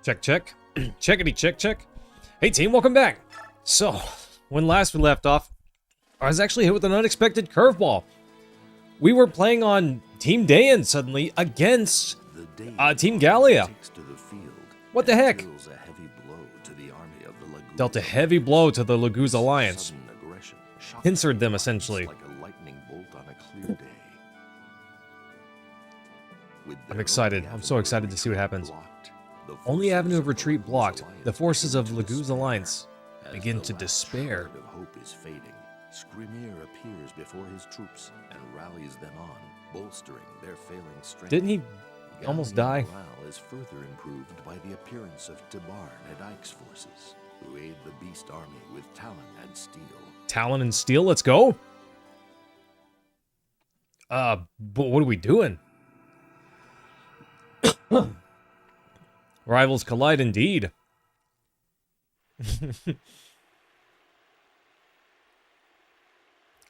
Check, check. Checkity, check, check. Hey team, welcome back. So, when last we left off, I was actually hit with an unexpected curveball. We were playing on Team Dayan suddenly against Team Gallia. What the heck? Dealt a heavy blow to the Laguz Alliance. Pincered them essentially. I'm excited. I'm so excited to see what happens. Only avenue of retreat blocked. The forces of Laguz Alliance begin to despair. Hope is fading. Skrymir appears before his troops and rallies them on, bolstering their failing strength. Didn't he almost die? Morale is further improved by the appearance of Tibar and Ike's forces, who aid the Beast Army with Talon and Steel. Talon and Steel, let's go. But what are we doing? Rivals collide indeed.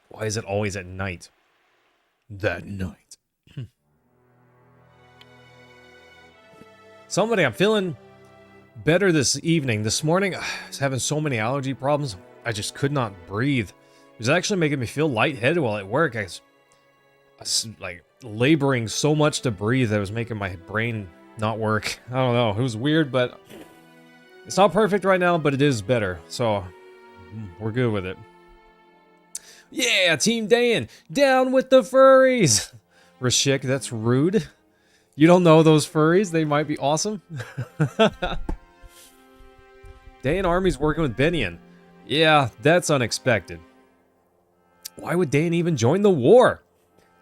Why is it always at night? That night. Somebody, I'm feeling better this evening. This morning, I was having so many allergy problems. I just could not breathe. It was actually making me feel lightheaded while at work. I was like laboring so much to breathe that it was making my brain not work. I don't know. It was weird, but it's not perfect right now, but it is better. So we're good with it. Yeah, Team Dayan, down with the furries. Rashik, that's rude. You don't know those furries. They might be awesome. Dayan army's working with Benian. Yeah, that's unexpected. Why would Dayan even join the war?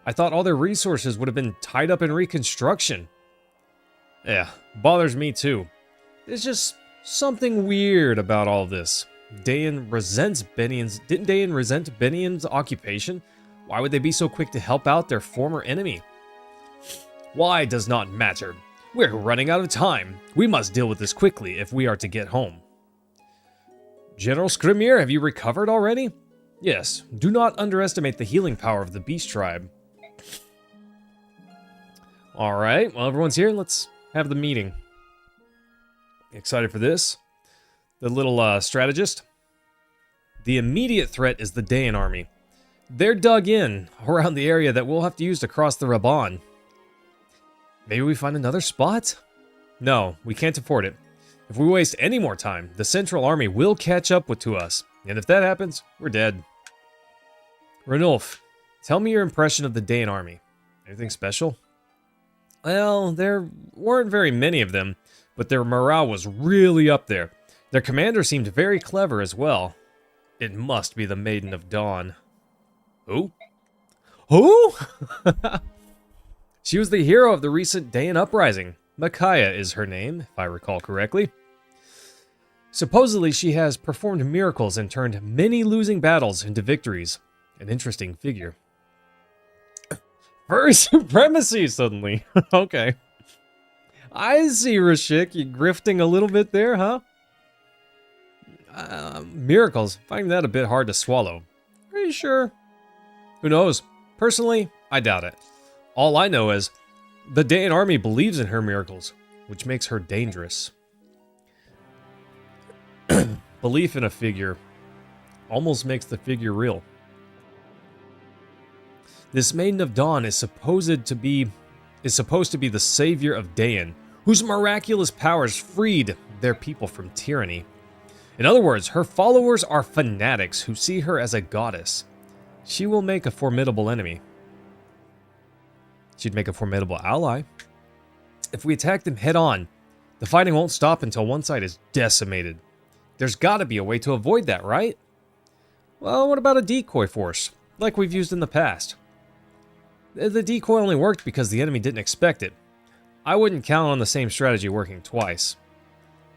I thought all their resources would have been tied up in reconstruction. Yeah, bothers me too. There's just something weird about all this. Dayan resents Benian's... Didn't Dayan resent Benian's occupation? Why would they be so quick to help out their former enemy? Why does not matter. We're running out of time. We must deal with this quickly if we are to get home. General Skrymir, have you recovered already? Yes. Do not underestimate the healing power of the Beast Tribe. Alright, well everyone's here. Let's have the meeting. Excited for this? The little strategist. The immediate threat is the Dayan army. They're dug in around the area that we'll have to use to cross the Raban. Maybe we find another spot? No, we can't afford it. If we waste any more time, the Central Army will catch up to us. And if that happens, we're dead. Ranulf, tell me your impression of the Dayan army. Anything special? Well, there weren't very many of them, but their morale was really up there. Their commander seemed very clever as well. It must be the Maiden of Dawn. Who? Who? She was the hero of the recent Dayan uprising. Micaiah is her name, if I recall correctly. Supposedly, she has performed miracles and turned many losing battles into victories. An interesting figure. Furry supremacy, suddenly. Okay. I see, Rashik. You grifting a little bit there, huh? Miracles. Finding that a bit hard to swallow. Are you sure? Who knows? Personally, I doubt it. All I know is the Dayan army believes in her miracles, which makes her dangerous. Belief in a figure almost makes the figure real. This Maiden of Dawn is supposed to be the savior of Dayan, whose miraculous powers freed their people from tyranny. In other words, her followers are fanatics who see her as a goddess. She will make a formidable enemy. She'd make a formidable ally. If we attack them head on, the fighting won't stop until one side is decimated. There's gotta be a way to avoid that, right? Well, what about a decoy force, like we've used in the past? The decoy only worked because the enemy didn't expect it. I wouldn't count on the same strategy working twice.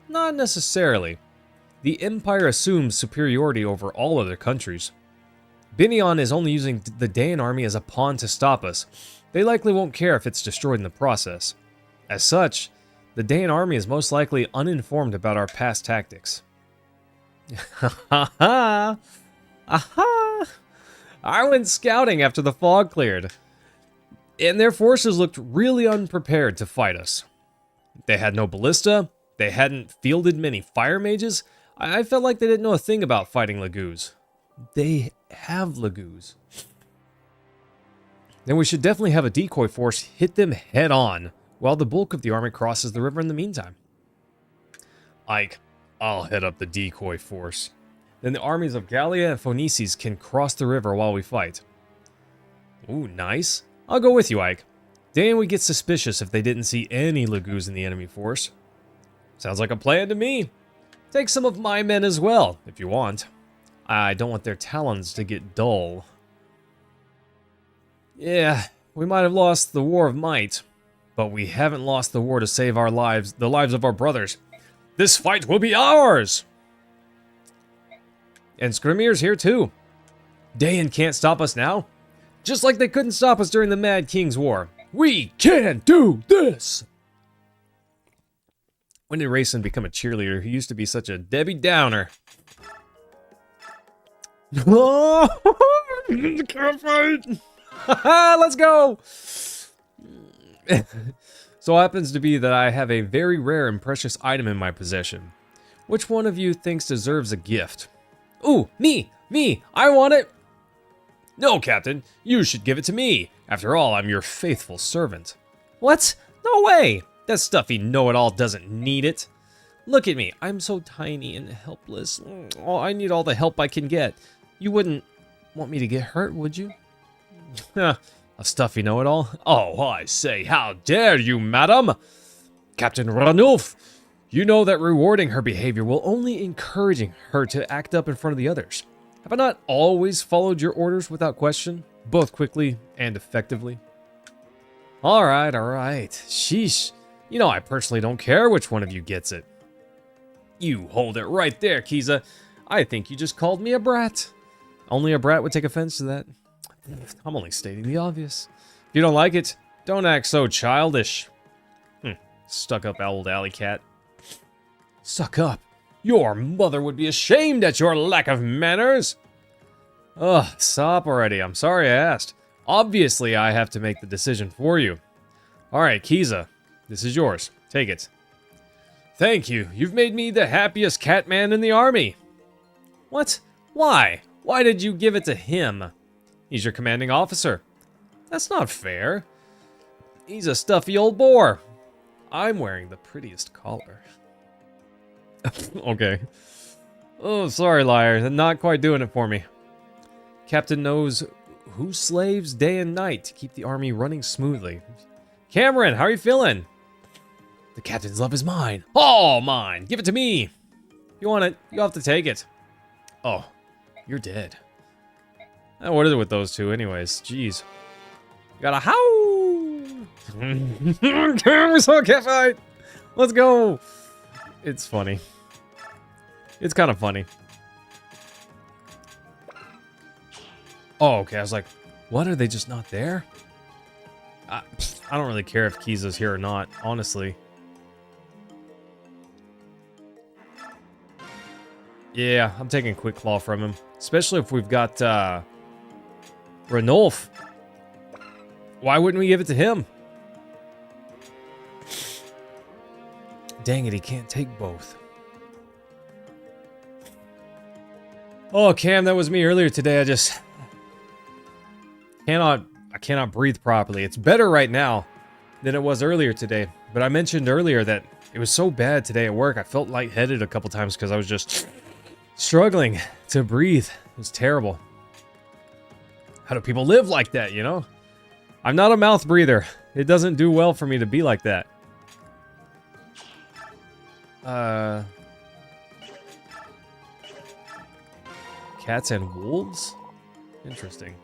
Not necessarily. The Empire assumes superiority over all other countries. Binion is only using the Dayan army as a pawn to stop us. They likely won't care if it's destroyed in the process. As such, the Dayan army is most likely uninformed about our past tactics. Ha ha! Aha! I went scouting after the fog cleared, and their forces looked really unprepared to fight us. They had no ballista, they hadn't fielded many fire mages, I felt like they didn't know a thing about fighting Lagoos. They have Lagoos. Then we should definitely have a decoy force hit them head on, while the bulk of the army crosses the river in the meantime. Ike, I'll head up the decoy force. Then the armies of Gallia and Phoenices can cross the river while we fight. Ooh, nice. I'll go with you, Ike. Dan would get suspicious if they didn't see any Lagoos in the enemy force. Sounds like a plan to me. Take some of my men as well, if you want. I don't want their talons to get dull. Yeah, we might have lost the war of might, but we haven't lost the war to save our lives, the lives of our brothers. This fight will be ours! And Scrimir's here too. Dayan can't stop us now. Just like they couldn't stop us during the Mad King's War. We can do this! When did Rayson become a cheerleader? He used to be such a Debbie Downer. Oh, can't fight! Let's go! So happens to be that I have a very rare and precious item in my possession. Which one of you thinks deserves a gift? Ooh, me! I want it! No, Captain, you should give it to me. After all, I'm your faithful servant. What? No way! That stuffy know-it-all doesn't need it. Look at me, I'm so tiny and helpless. Oh, I need all the help I can get. You wouldn't want me to get hurt, would you? A stuffy know-it-all? Oh, I say, how dare you, madam? Captain Ranulf, you know that rewarding her behavior will only encourage her to act up in front of the others. Have I not always followed your orders without question, both quickly and effectively? All right. Sheesh. You know I personally don't care which one of you gets it. You hold it right there, Kiza. I think you just called me a brat. Only a brat would take offense to that. I'm only stating the obvious. If you don't like it, don't act so childish. Stuck-up old alley cat. Suck up. Your mother would be ashamed at your lack of manners. Ugh, stop already. I'm sorry I asked. Obviously, I have to make the decision for you. Alright, Kiza. This is yours. Take it. Thank you. You've made me the happiest catman in the army. What? Why? Why did you give it to him? He's your commanding officer. That's not fair. He's a stuffy old bore. I'm wearing the prettiest collar. Okay. Oh, sorry, liar. Not quite doing it for me. Captain knows who slaves day and night to keep the army running smoothly. Cameron, how are you feeling? The captain's love is mine. All mine. Give it to me. If you want it, you'll have to take it. Oh, you're dead. What is it with those two anyways? Jeez. You got a howl. We saw a cat fight. Let's go. It's funny. It's kind of funny. Oh, okay. I was like, what? Are they just not there? I don't really care if Kiza's here or not, honestly. Yeah, I'm taking Quick Claw from him. Especially if we've got, Ranulf. Why wouldn't we give it to him? Dang it, he can't take both. Oh, Cam, that was me earlier today. I just cannot breathe properly. It's better right now than it was earlier today. But I mentioned earlier that it was so bad today at work. I felt lightheaded a couple times because I was just struggling to breathe. It was terrible. How do people live like that, you know? I'm not a mouth breather. It doesn't do well for me to be like that. Cats and wolves? Interesting.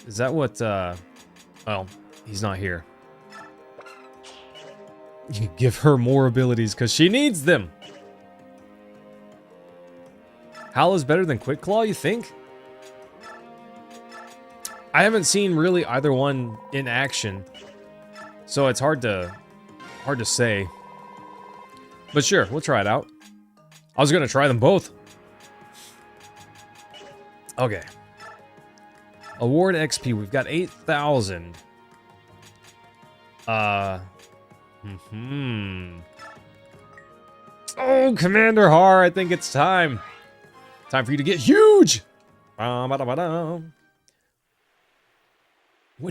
Is that what, well, he's not here. You give her more abilities because she needs them. Howl is better than Quick Claw, you think? I haven't seen really either one in action, so it's hard to say. But sure, we'll try it out. I was gonna try them both. Okay. Award XP, we've got 8,000. Oh, Commander Har, I think it's time. Time for you to get huge! What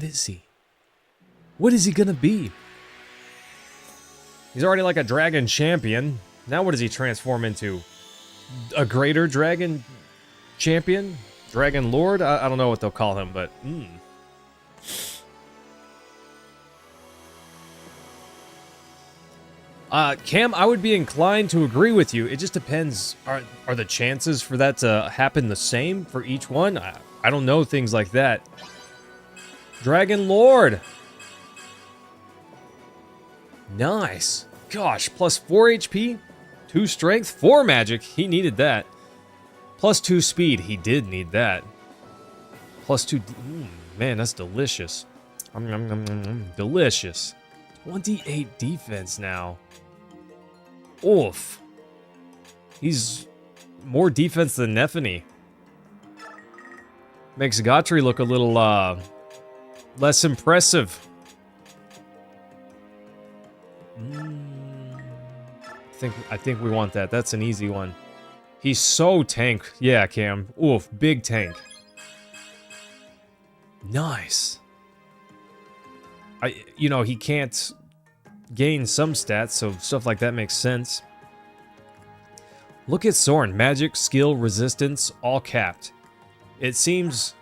is he? What is he gonna be? He's already like a dragon champion. Now what does he transform into? A greater dragon champion? Dragon lord? I don't know what they'll call him, but... Cam, I would be inclined to agree with you. It just depends. Are the chances for that to happen the same for each one? I don't know things like that. Dragon Lord. Nice. Gosh, plus 4 HP, 2 strength, 4 magic. He needed that. Plus 2 speed. He did need that. Plus 2... man, that's delicious. Delicious. 28 defense now. Oof. He's more defense than Nephany. Makes Gotri look a little, less impressive. I think we want that. That's an easy one. He's so tank. Yeah, Cam. Oof, big tank. Nice. You know, he can't gain some stats, so stuff like that makes sense. Look at Soren. Magic, skill, resistance, all capped. It seems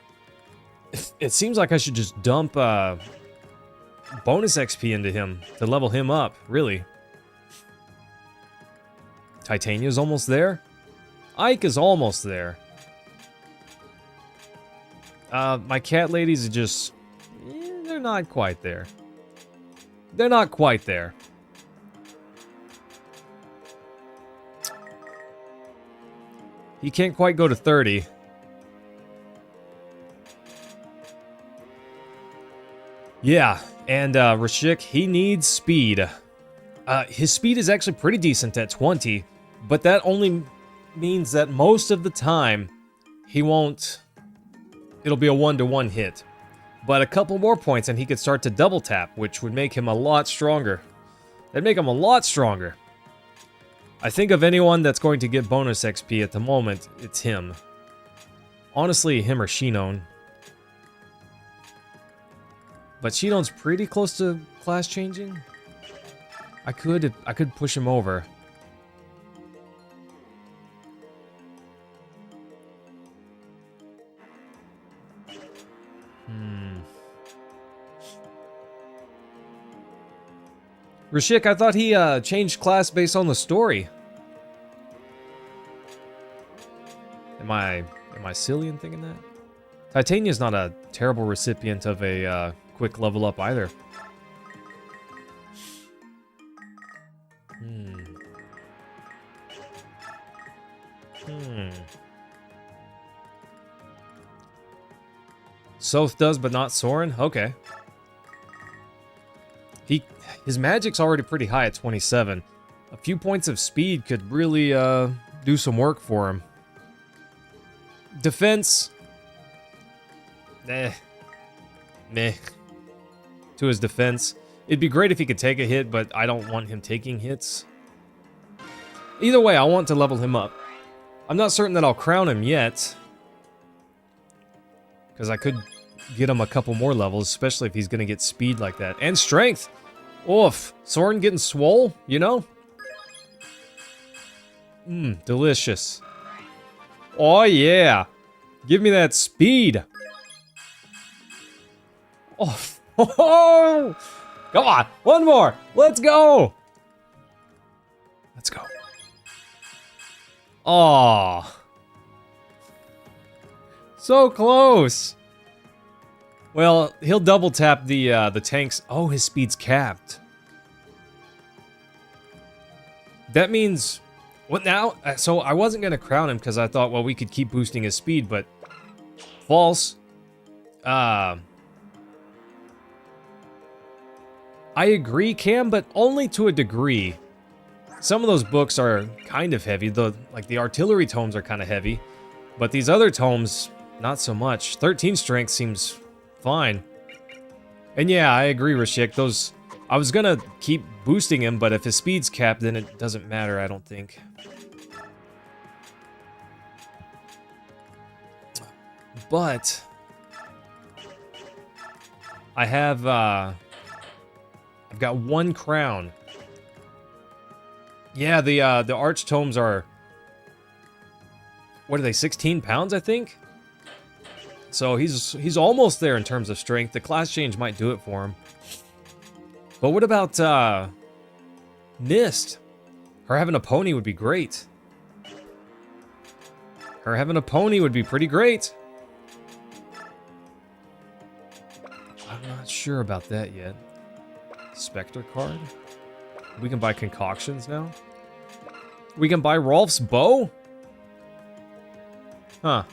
like I should just dump bonus XP into him to level him up, really. Titania's almost there. Ike is almost there. My cat ladies are just... they're not quite there. They're not quite there. He can't quite go to 30. Yeah, and Rashik, he needs speed. His speed is actually pretty decent at 20, but that only means that most of the time he won't... it'll be a 1-to-1 hit. But a couple more points and he could start to double tap, which would make him a lot stronger. That'd make him a lot stronger. I think of anyone that's going to get bonus XP at the moment, it's him. Honestly, him or Shinon. But Shinon's pretty close to class changing. I could push him over. Rashik, I thought he changed class based on the story. Am I silly in thinking that? Titania's not a terrible recipient of a quick level up either. Soth does, but not Soren? Okay. His magic's already pretty high at 27. A few points of speed could really do some work for him. Defense. Meh. To his defense. It'd be great if he could take a hit, but I don't want him taking hits. Either way, I want to level him up. I'm not certain that I'll crown him yet. Because I could get him a couple more levels, especially if he's going to get speed like that. And strength! Oof. Soren getting swole, you know? Delicious. Oh, yeah. Give me that speed. Oh, come on. One more. Let's go. Let's go. Oh. So close. Well, he'll double tap the tanks. Oh, his speed's capped. That means... what now? So I wasn't going to crown him because I thought, well, we could keep boosting his speed, but... false. I agree, Cam, but only to a degree. Some of those books are kind of heavy. Like the artillery tomes are kind of heavy. But these other tomes, not so much. 13 strength seems... fine. And yeah, I agree, Rashik. Those... I was gonna keep boosting him, but if his speed's capped, then it doesn't matter, I don't think. But I have, I've got 1 crown. Yeah, the arch tomes are, what are they, 16 pounds, I think? So he's almost there in terms of strength. The class change might do it for him. But what about, Mist? Her having a pony would be great. Her having a pony would be pretty great. I'm not sure about that yet. Spectre card? We can buy concoctions now? We can buy Rolf's bow? Huh.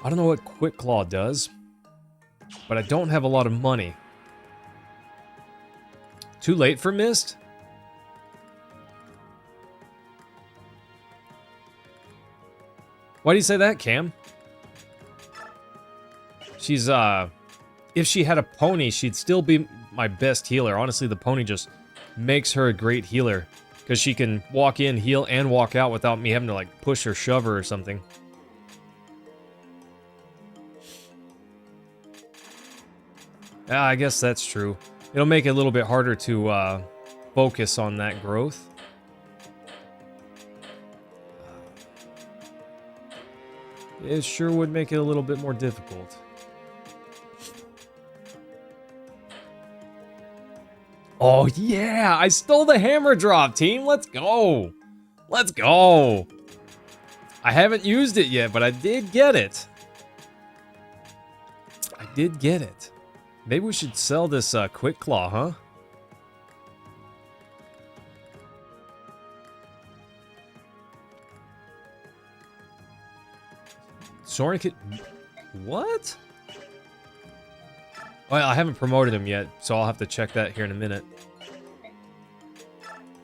I don't know what Quick Claw does, but I don't have a lot of money. Too late for Mist? Why do you say that, Cam? She's, if she had a pony, she'd still be my best healer. Honestly, the pony just makes her a great healer. Because she can walk in, heal, and walk out without me having to, like, push or shove her or something. I guess that's true. It'll make it a little bit harder to, focus on that growth. It sure would make it a little bit more difficult. Oh, yeah! I stole the hammer drop, team! Let's go! Let's go! I haven't used it yet, but I did get it. I did get it. Maybe we should sell this Quick Claw, huh? Soren could... What? Well, I haven't promoted him yet, so I'll have to check that here in a minute.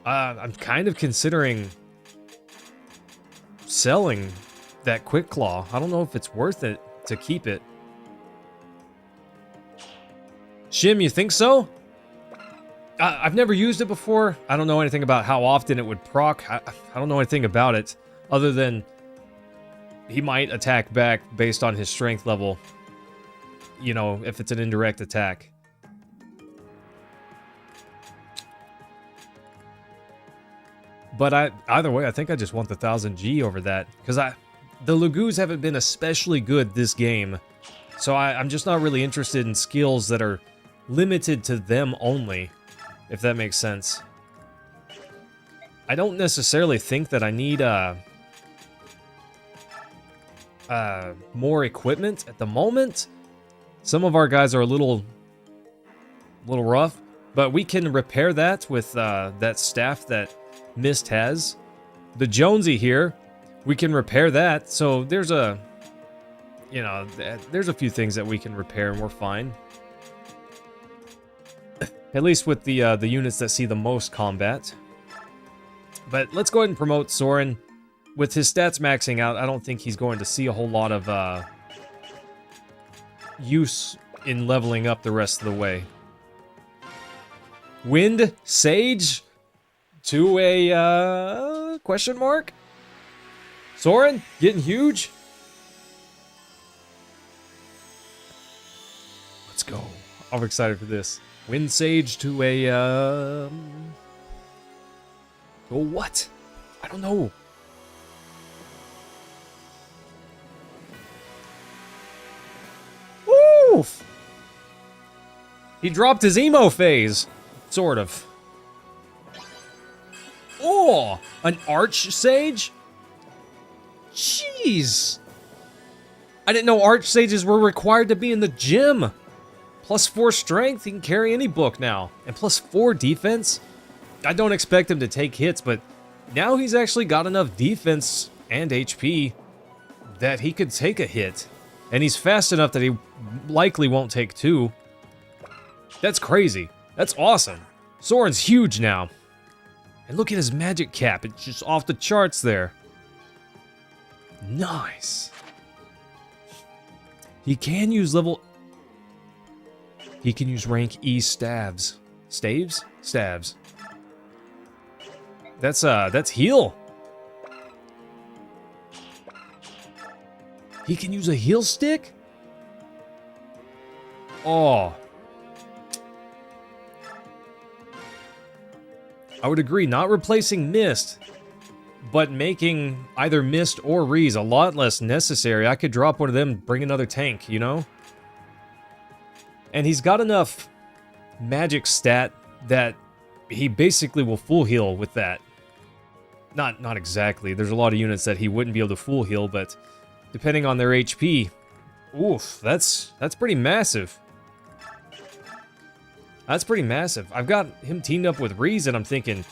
I'm kind of considering selling that Quick Claw. I don't know if it's worth it to keep it. Shim, you think so? I've never used it before. I don't know anything about how often it would proc. I don't know anything about it, other than he might attack back based on his strength level. You know, if it's an indirect attack. But either way, I think I just want the 1000G over that. Because the Lagoos haven't been especially good this game. So I'm just not really interested in skills that are limited to them only. If that makes sense. I don't necessarily think that I need more equipment at the moment. Some of our guys are a little rough, but we can repair that with that staff that Mist has. The Jonesy here, we can repair that. So there's a, you know, there's a few things that we can repair and we're fine. At least with the units that see the most combat. But let's go ahead and promote Soren. With his stats maxing out, I don't think he's going to see a whole lot of use in leveling up the rest of the way. Wind Sage to a question mark? Soren getting huge? Let's go. I'm excited for this. Wind Sage to a oh, what? I don't know. Oof. He dropped his emo phase. Sort of. Oh, an Arch Sage? Jeez. I didn't know Arch Sages were required to be in the gym. +4 strength, he can carry any book now. And +4 defense. I don't expect him to take hits, but now he's actually got enough defense and HP that he could take a hit. And he's fast enough that he likely won't take 2. That's crazy. That's awesome. Soren's huge now. And look at his magic cap. It's just off the charts there. Nice. He can use level... He can use rank E staves. Staves? Stabs. That's heal. He can use a heal stick? Oh. I would agree, not replacing Mist, but making either Mist or Reese a lot less necessary. I could drop one of them, bring another tank, you know? And he's got enough magic stat that he basically will full heal with that. Not exactly. There's a lot of units that he wouldn't be able to full heal, but depending on their HP, oof, that's pretty massive. That's pretty massive. I've got him teamed up with Reese, and I'm thinking,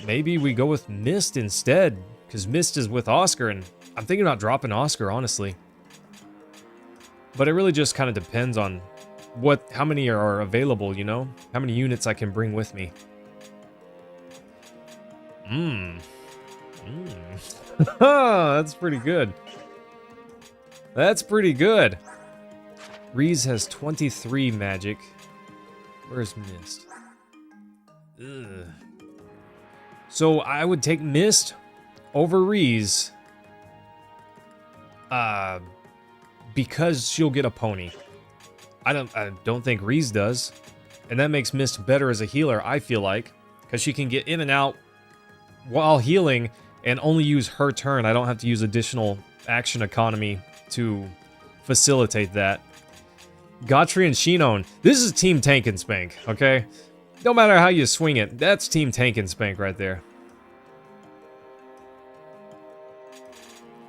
maybe we go with Mist instead, because Mist is with Oscar, and I'm thinking about dropping Oscar, honestly. But it really just kind of depends on how many are available, you know? How many units I can bring with me. That's pretty good. That's pretty good. Reese has 23 magic. Where's Mist? Ugh. So I would take Mist over Reese. Because she'll get a pony. I don't think Reese does. And that makes Mist better as a healer, I feel like. Because she can get in and out while healing and only use her turn. I don't have to use additional action economy to facilitate that. Gotri and Shinon. This is Team Tank and Spank, okay? No matter how you swing it, that's Team Tank and Spank right there.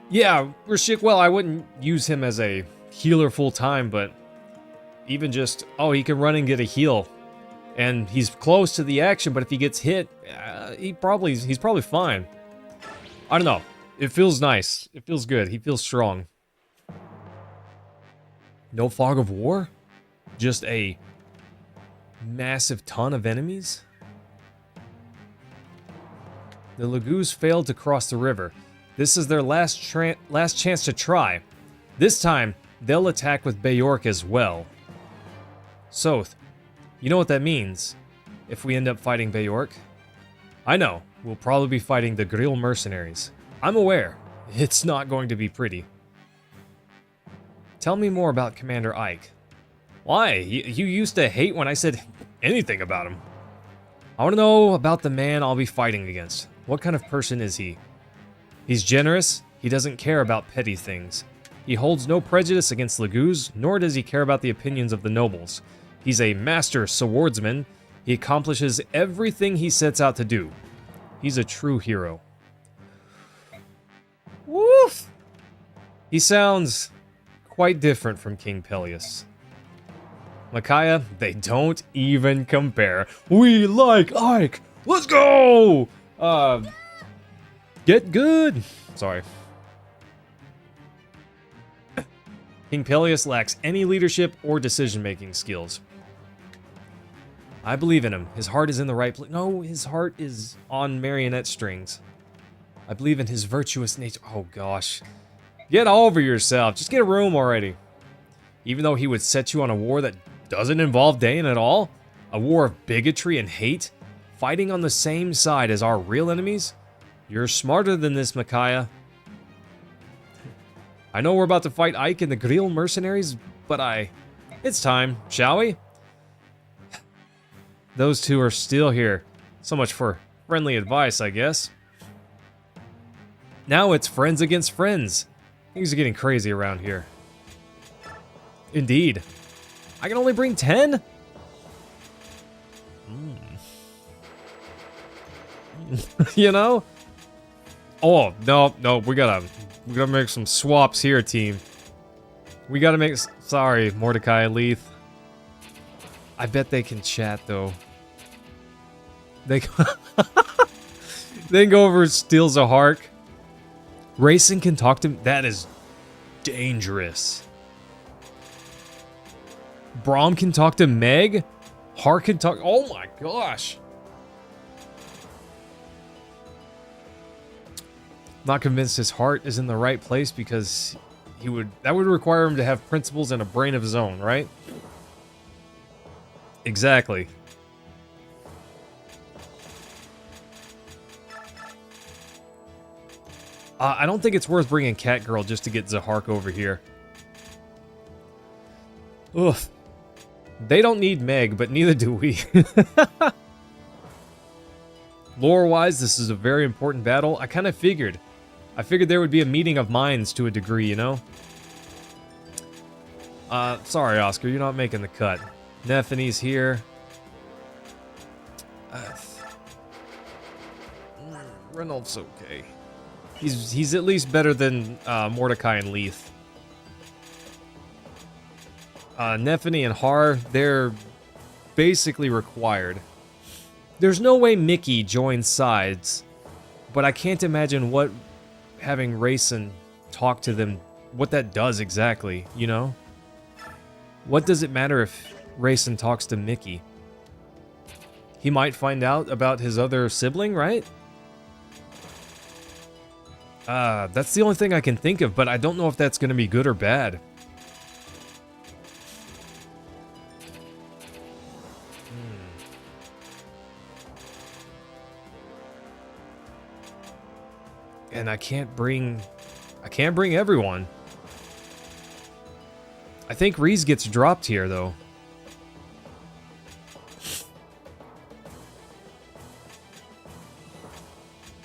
Yeah, Rashik, well, I wouldn't use him as a healer full time, but even just, oh, he can run and get a heal. And he's close to the action, but if he gets hit, he's probably fine. I don't know. It feels nice. It feels good. He feels strong. No fog of war? Just a massive ton of enemies? The Lagoos failed to cross the river. This is their last chance to try. This time, they'll attack with Bayork as well. Soth, you know what that means if we end up fighting Bayork? I know, we'll probably be fighting the Grill mercenaries. I'm aware, it's not going to be pretty. Tell me more about Commander Ike. Why? You used to hate when I said anything about him. I want to know about the man I'll be fighting against. What kind of person is he? He's generous. He doesn't care about petty things. He holds no prejudice against Lagoos, nor does he care about the opinions of the nobles. He's a master swordsman. He accomplishes everything he sets out to do. He's a true hero. Woof! He sounds quite different from King Peleus. Micaiah, they don't even compare. We like Ike! Let's go! Get good! Sorry. King Peleus lacks any leadership or decision-making skills. I believe in him. His heart is in the right place. No, his heart is on marionette strings. I believe in his virtuous nature. Oh, gosh. Get over yourself. Just get a room already. Even though he would set you on a war that doesn't involve Dain at all, a war of bigotry and hate, fighting on the same side as our real enemies, you're smarter than this, Micaiah. I know we're about to fight Ike and the Grill mercenaries, but it's time, shall we? Those two are still here. So much for friendly advice, I guess. Now it's friends against friends. Things are getting crazy around here. Indeed. I can only bring 10? You know? Oh, no, we gotta make some swaps here, team. We gotta make... Sorry, Mordecai, Leith. I bet they can chat, though. They can go over Steel Zahark. Racing can talk to him. That is dangerous. Braum can talk to Meg. Hark can talk... Oh my gosh. Not convinced his heart is in the right place because that would require him to have principles and a brain of his own, right? Exactly. I don't think it's worth bringing Catgirl just to get Zahark over here. Oof. They don't need Meg, but neither do we. Lore-wise, this is a very important battle. I kind of figured. I figured there would be a meeting of minds to a degree, you know? Sorry, Oscar, you're not making the cut. Nephene's here. Reynolds okay. He's at least better than Mordecai and Leith. Nephene and Har, they're basically required. There's no way Mickey joins sides, but I can't imagine what having Rayson talk to them, what that does exactly, you know? What does it matter if Rayson talks to Mickey? He might find out about his other sibling, right? That's the only thing I can think of, but I don't know if that's going to be good or bad. And I can't bring everyone. I think Reese gets dropped here, though.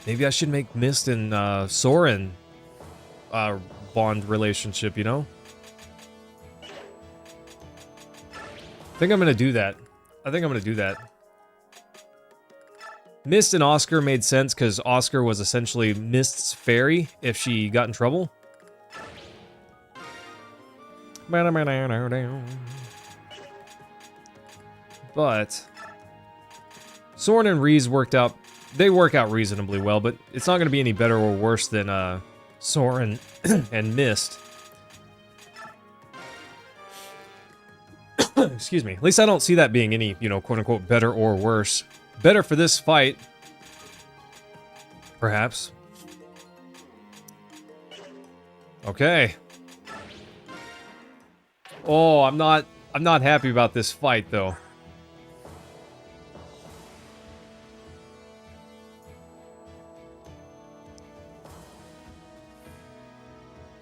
Maybe I should make Mist and Soren bond relationship, you know? I think I'm gonna do that. Mist and Oscar made sense because Oscar was essentially Mist's fairy if she got in trouble. But Soren and Reese work out reasonably well, but it's not going to be any better or worse than Soren and Mist. Excuse me. At least I don't see that being any, you know, quote-unquote better or worse. Better for this fight, perhaps. Okay. Oh, I'm not happy about this fight, though.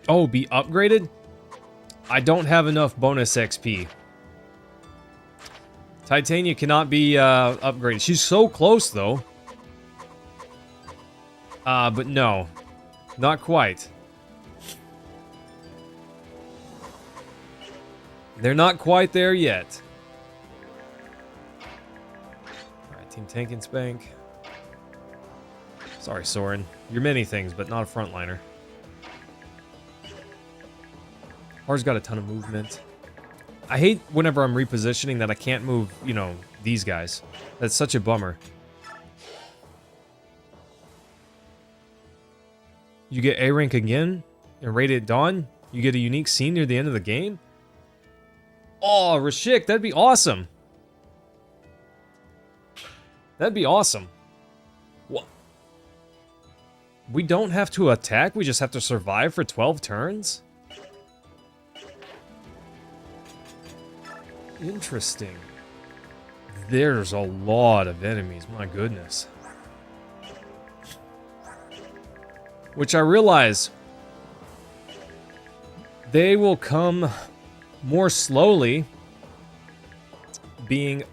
Oh, be upgraded? I don't have enough bonus XP. Titania cannot be upgraded. She's so close, though. But no. Not quite. They're not quite there yet. Alright, Team Tank and Spank. Sorry, Soren. You're many things, but not a frontliner. Har's got a ton of movement. I hate whenever I'm repositioning that I can't move, you know, these guys. That's such a bummer. You get A rank again in Radiant Dawn. You get a unique scene near the end of the game. Oh, Rashik, that'd be awesome. That'd be awesome. What? We don't have to attack, we just have to survive for 12 turns? Interesting. There's a lot of enemies, my goodness. Which I realize they will come more slowly, being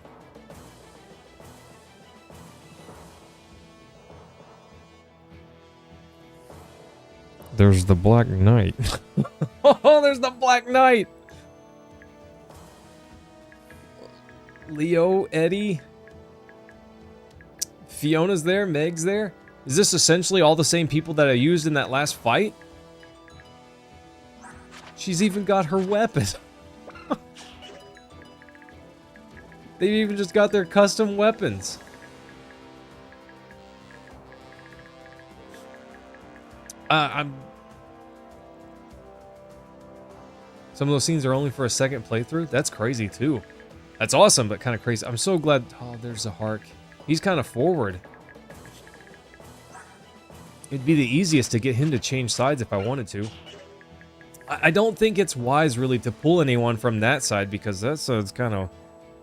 there's the Black Knight. Oh, there's the Black Knight. Leo, Eddie, Fiona's there, Meg's there. Is this essentially all the same people that I used in that last fight? She's even got her weapon. They've even just got their custom weapons. Some of those scenes are only for a second playthrough. That's crazy too. That's awesome, but kind of crazy. I'm so glad. Oh, there's a Hark. He's kind of forward. It'd be the easiest to get him to change sides if I wanted to. I don't think it's wise, really, to pull anyone from that side, because that side's kind of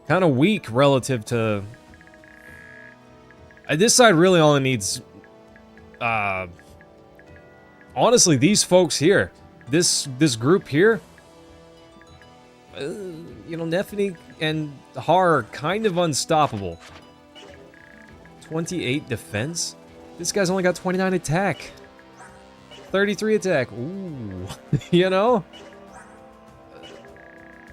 kind of weak relative to... this side really only needs... honestly, these folks here. This group here. You know, Nephany and Har are kind of unstoppable. 28 defense? This guy's only got 29 attack. 33 attack. Ooh. You know?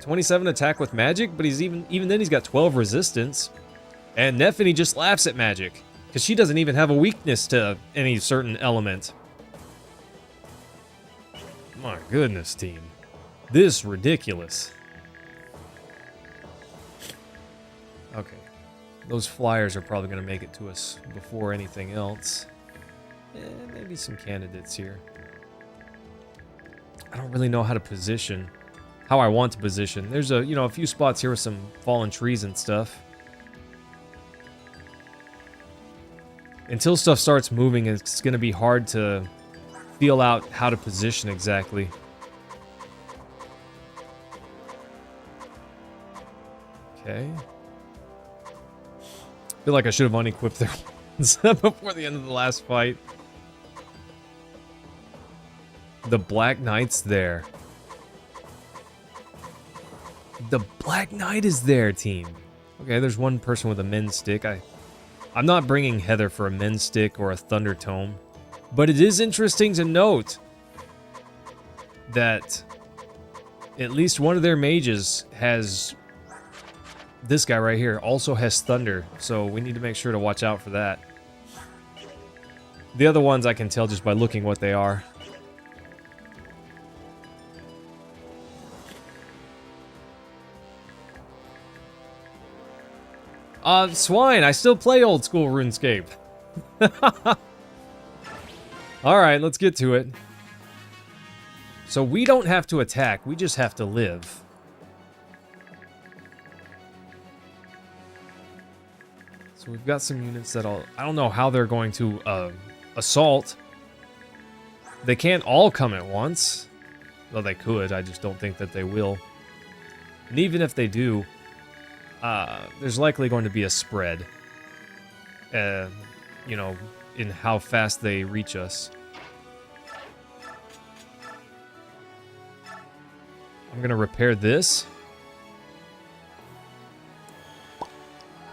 27 attack with magic, but he's even then he's got 12 resistance. And Nephany just laughs at magic, because she doesn't even have a weakness to any certain element. My goodness, team. This is ridiculous. Okay. Those flyers are probably going to make it to us before anything else. Maybe some candidates here. I don't really know how to position. How I want to position. There's a few spots here with some fallen trees and stuff. Until stuff starts moving, it's going to be hard to feel out how to position exactly. Okay. I feel like I should have unequipped their ones before the end of the last fight. The Black Knight's there. The Black Knight is there, team. Okay, there's one person with a Men's Stick. I'm not bringing Heather for a Men's Stick or a Thunder Tome. But it is interesting to note that at least one of their mages has... This guy right here also has Thunder, so we need to make sure to watch out for that. The other ones I can tell just by looking what they are. Swine, I still play old school RuneScape. Alright, let's get to it. So we don't have to attack, we just have to live. So we've got some units that I don't know how they're going to assault. They can't all come at once. Well, they could, I just don't think that they will. And even if they do, there's likely going to be a spread. You know, in how fast they reach us. I'm gonna repair this.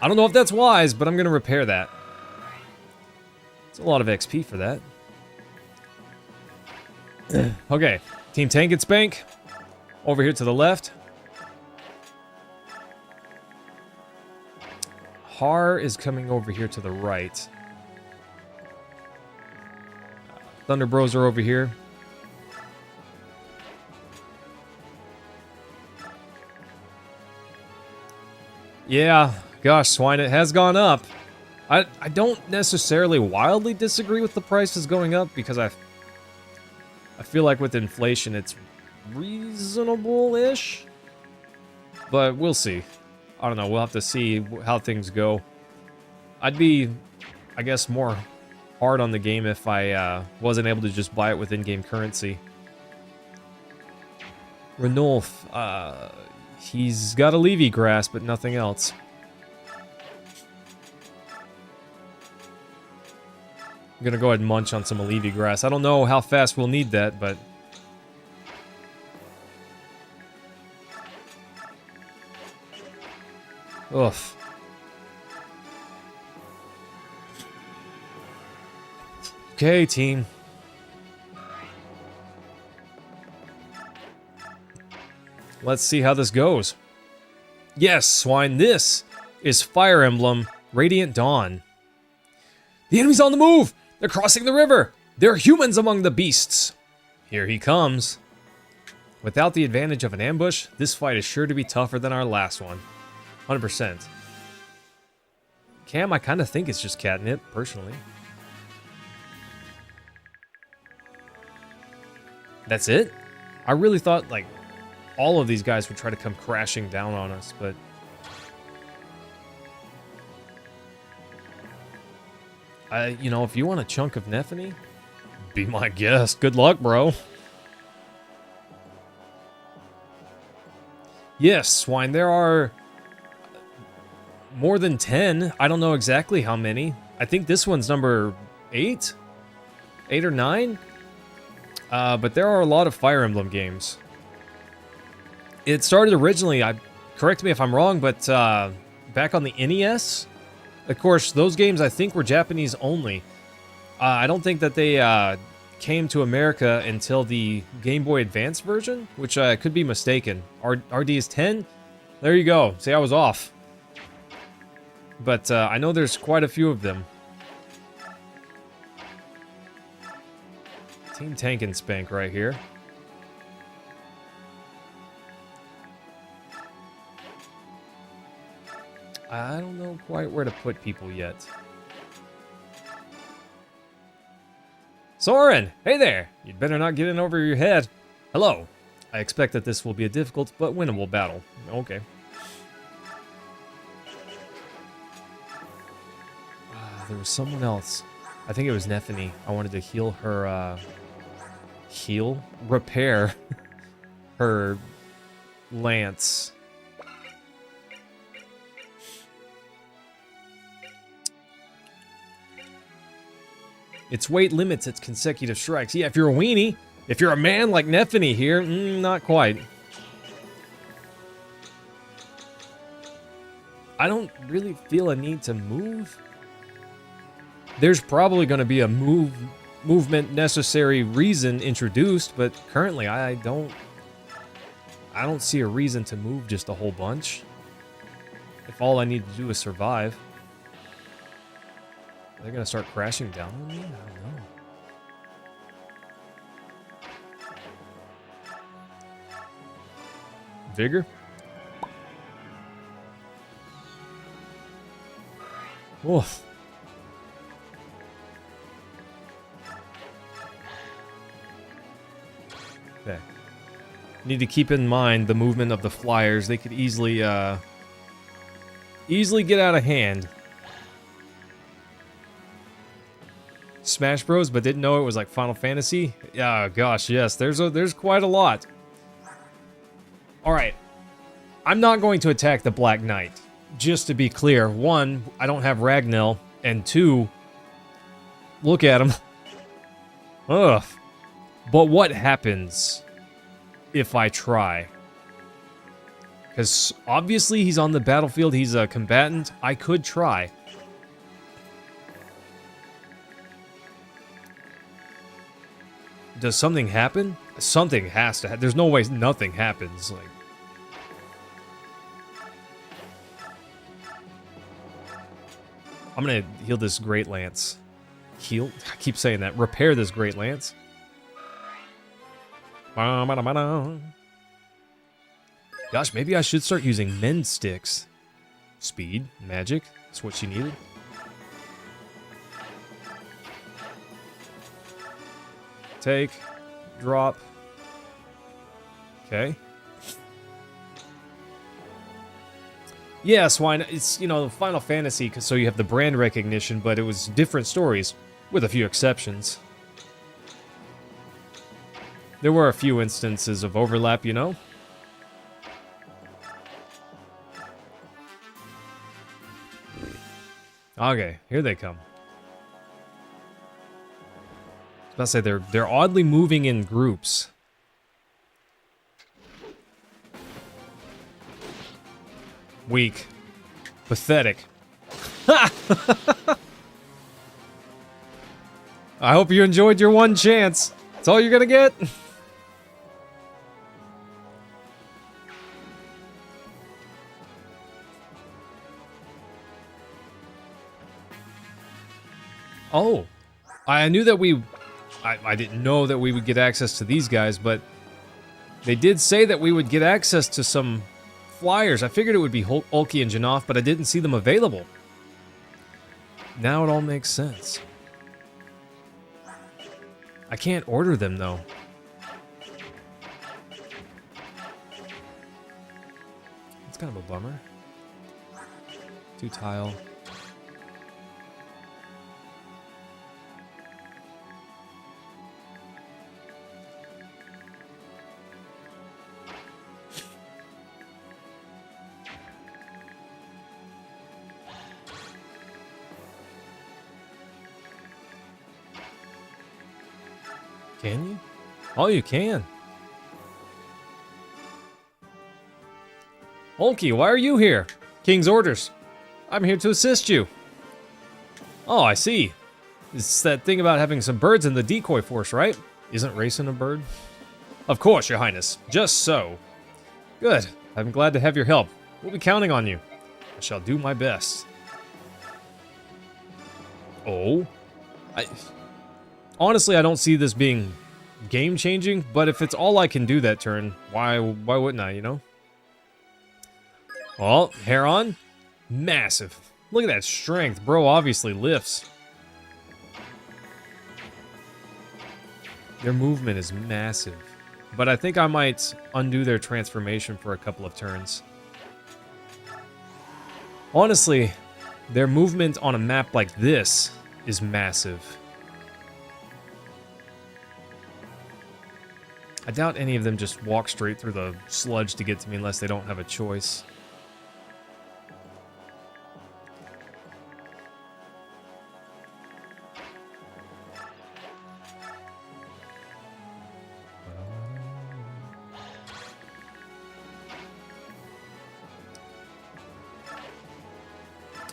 I don't know if that's wise, but I'm gonna repair that. It's a lot of XP for that. Okay, Team Tank and Spank. Over here to the left. Har is coming over here to the right. Thunder Bros are over here. Yeah, gosh, Swine, it has gone up. I don't necessarily wildly disagree with the prices going up because I feel like with inflation it's reasonable-ish. But we'll see. I don't know, we'll have to see how things go. I'd be, I guess, more hard on the game if I wasn't able to just buy it with in-game currency. Ranulf, he's got a Levy Grass, but nothing else. I'm gonna go ahead and munch on some Levy Grass. I don't know how fast we'll need that, but... Oof. Okay, team. Let's see how this goes. Yes, Swine, this is Fire Emblem Radiant Dawn. The enemy's on the move! They're crossing the river! There are humans among the beasts! Here he comes. Without the advantage of an ambush, this fight is sure to be tougher than our last one. 100%. Cam, I kind of think it's just catnip, personally. That's it? I really thought, like, all of these guys would try to come crashing down on us, but... you know, if you want a chunk of Nephany, be my guest. Good luck, bro. Yes, Swine, there are more than 10. I don't know exactly how many. I think this one's number 8? 8 or 9? But there are a lot of Fire Emblem games. It started originally, correct me if I'm wrong, but back on the NES. Of course, those games I think were Japanese only. I don't think that they came to America until the Game Boy Advance version, which I could be mistaken. RD is 10? There you go. See, I was off. But I know there's quite a few of them. Team Tank and Spank right here. I don't know quite where to put people yet. Soren! Hey there! You'd better not get in over your head. Hello. I expect that this will be a difficult but winnable battle. Okay. There was someone else. I think it was Neffany. I wanted to heal her, repair her lance. Its weight limits its consecutive strikes. Yeah, if you're a weenie, if you're a man like Neffany here, not quite. I don't really feel a need to move. There's probably going to be a movement necessary reason introduced, but currently I don't see a reason to move just a whole bunch. If all I need to do is survive. They're going to start crashing down on me? I don't know. Vigor? Oof. Okay. Need to keep in mind the movement of the flyers. They could easily get out of hand. Smash Bros, but didn't know it was like Final Fantasy. Yeah, gosh, yes. There's quite a lot. All right, I'm not going to attack the Black Knight. Just to be clear, 1, I don't have Ragnell, and 2, look at him. Ugh. But what happens if I try? Because obviously he's on the battlefield. He's a combatant. I could try. Does something happen? Something has to happen. There's no way nothing happens. Like, I'm gonna heal this Great Lance. Heal? I keep saying that. Repair this Great Lance. Gosh, maybe I should start using Mend Sticks. Speed, magic. That's what she needed. Take, drop. Okay. Yes, why not? It's, you know, Final Fantasy, so you have the brand recognition, but it was different stories, with a few exceptions. There were a few instances of overlap, you know? Okay, here they come. I was about to say, they're oddly moving in groups. Weak. Pathetic. I hope you enjoyed your one chance. That's all you're gonna get. Oh. I knew that I didn't know that we would get access to these guys, but they did say that we would get access to some flyers. I figured it would be Ulki and Janoff, but I didn't see them available. Now it all makes sense. I can't order them, though. It's kind of a bummer. 2 tile. Can you? Oh, you can. Olkey, why are you here? King's orders. I'm here to assist you. Oh, I see. It's that thing about having some birds in the decoy force, right? Isn't racing a bird? Of course, Your Highness. Just so. Good. I'm glad to have your help. We'll be counting on you. I shall do my best. Oh? Honestly, I don't see this being game-changing, but if it's all I can do that turn, why wouldn't I, you know? Well, Heron, massive. Look at that strength. Bro obviously lifts. Their movement is massive. But I think I might undo their transformation for a couple of turns. Honestly, their movement on a map like this is massive. I doubt any of them just walk straight through the sludge to get to me unless they don't have a choice.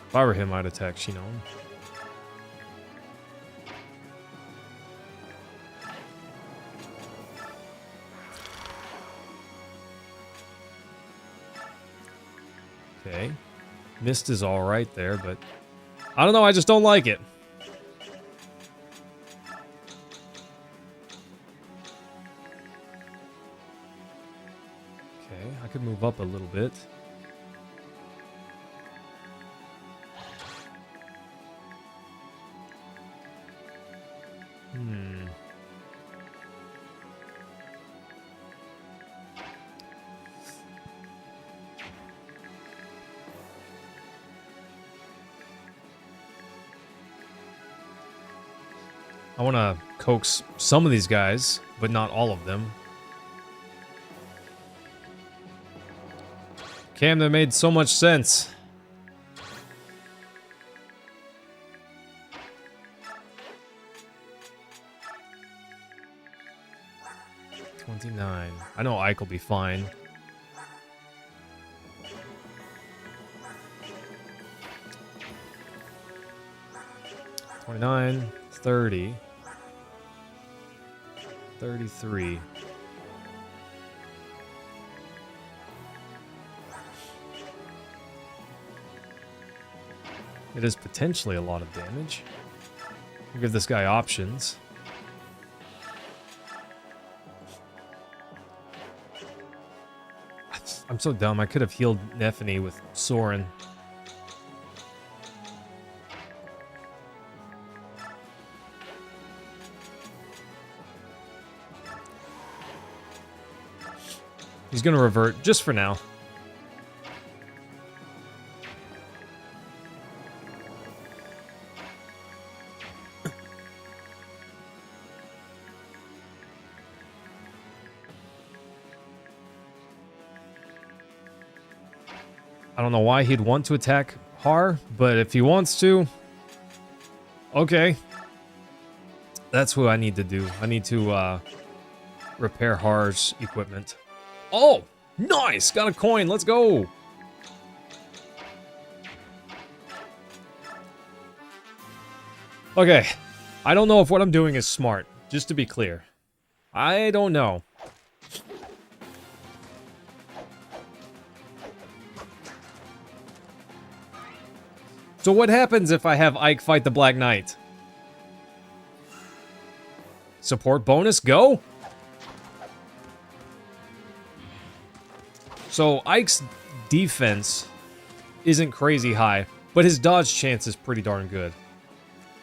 If I were him, I'd attack Shinon. Okay. Mist is alright there, but I don't know, I just don't like it. Okay, I could move up a little bit. I want to coax some of these guys, but not all of them. Cam, that made so much sense. $29. I know Ike will be fine. $29, $30. 33. It is potentially a lot of damage. I'll give this guy options. I'm so dumb. I could have healed Nephany with Soren. He's gonna revert, just for now. I don't know why he'd want to attack Har, but if he wants to, okay. That's what I need to do. I need to repair Har's equipment. Oh, nice! Got a coin. Let's go. Okay. I don't know if what I'm doing is smart. Just to be clear. I don't know. So what happens if I have Ike fight the Black Knight? Support bonus, go? So Ike's defense isn't crazy high, but his dodge chance is pretty darn good.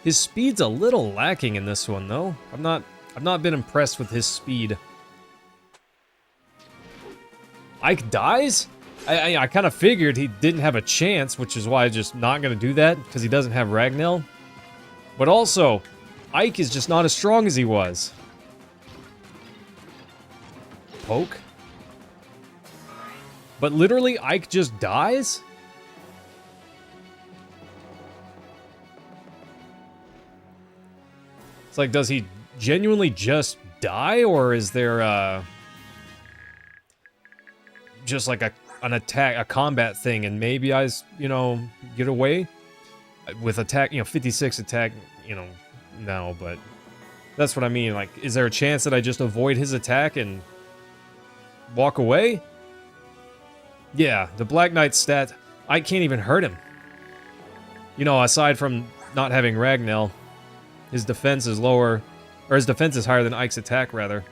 His speed's a little lacking in this one, though. I've not been impressed with his speed. Ike dies? I kind of figured he didn't have a chance, which is why I'm just not going to do that, because he doesn't have Ragnell. But also, Ike is just not as strong as he was. Poke? But literally, Ike just dies? It's like, does he genuinely just die, or is there just like an attack, a combat thing, and maybe I, you know, get away with attack, you know, 56 attack, you know, no, but that's what I mean. Like, is there a chance that I just avoid his attack and walk away? Yeah, the Black Knight stat, I can't even hurt him. You know, aside from not having Ragnell, his defense is lower, or his defense is higher than Ike's attack, rather.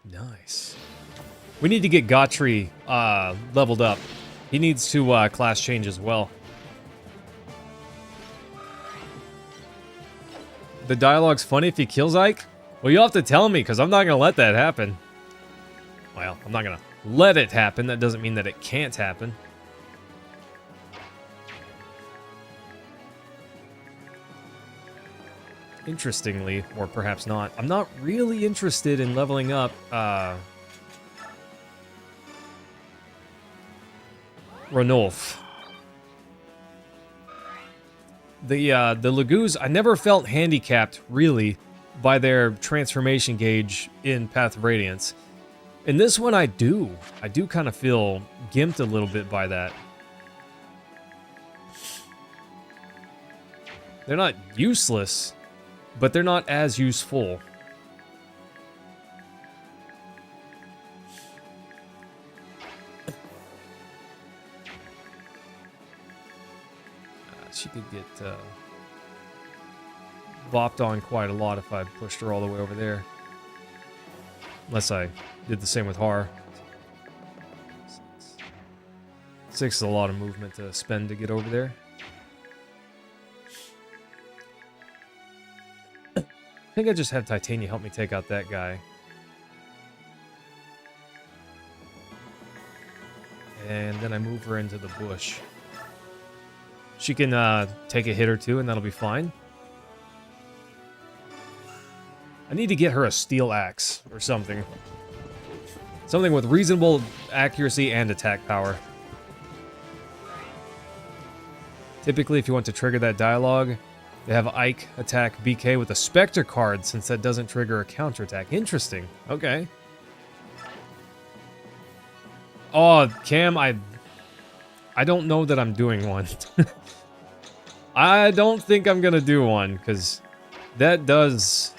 Nice. We need to get Gotri leveled up. He needs to class change as well. The dialogue's funny if he kills Ike? Well, you'll have to tell me, because I'm not going to let that happen. Well, I'm not going to let it happen. That doesn't mean that it can't happen. Interestingly, or perhaps not, I'm not really interested in leveling up Ranulf. The Lagoos, I never felt handicapped, really, by their transformation gauge in Path of Radiance. In this one, I do. I do kind of feel gimped a little bit by that. They're not useless, but they're not as useful. She could get bopped on quite a lot if I pushed her all the way over there. Unless I did the same with Har. 6 is a lot of movement to spend to get over there. I think I just have Titania help me take out that guy. And then I move her into the bush. She can take a hit or two, and that'll be fine. I need to get her a steel axe or something. Something with reasonable accuracy and attack power. Typically, if you want to trigger that dialogue, they have Ike attack BK with a Spectre card, since that doesn't trigger a counterattack. Interesting. Okay. Oh, Cam, I don't know that I'm doing one. I don't think I'm gonna do one, because that does...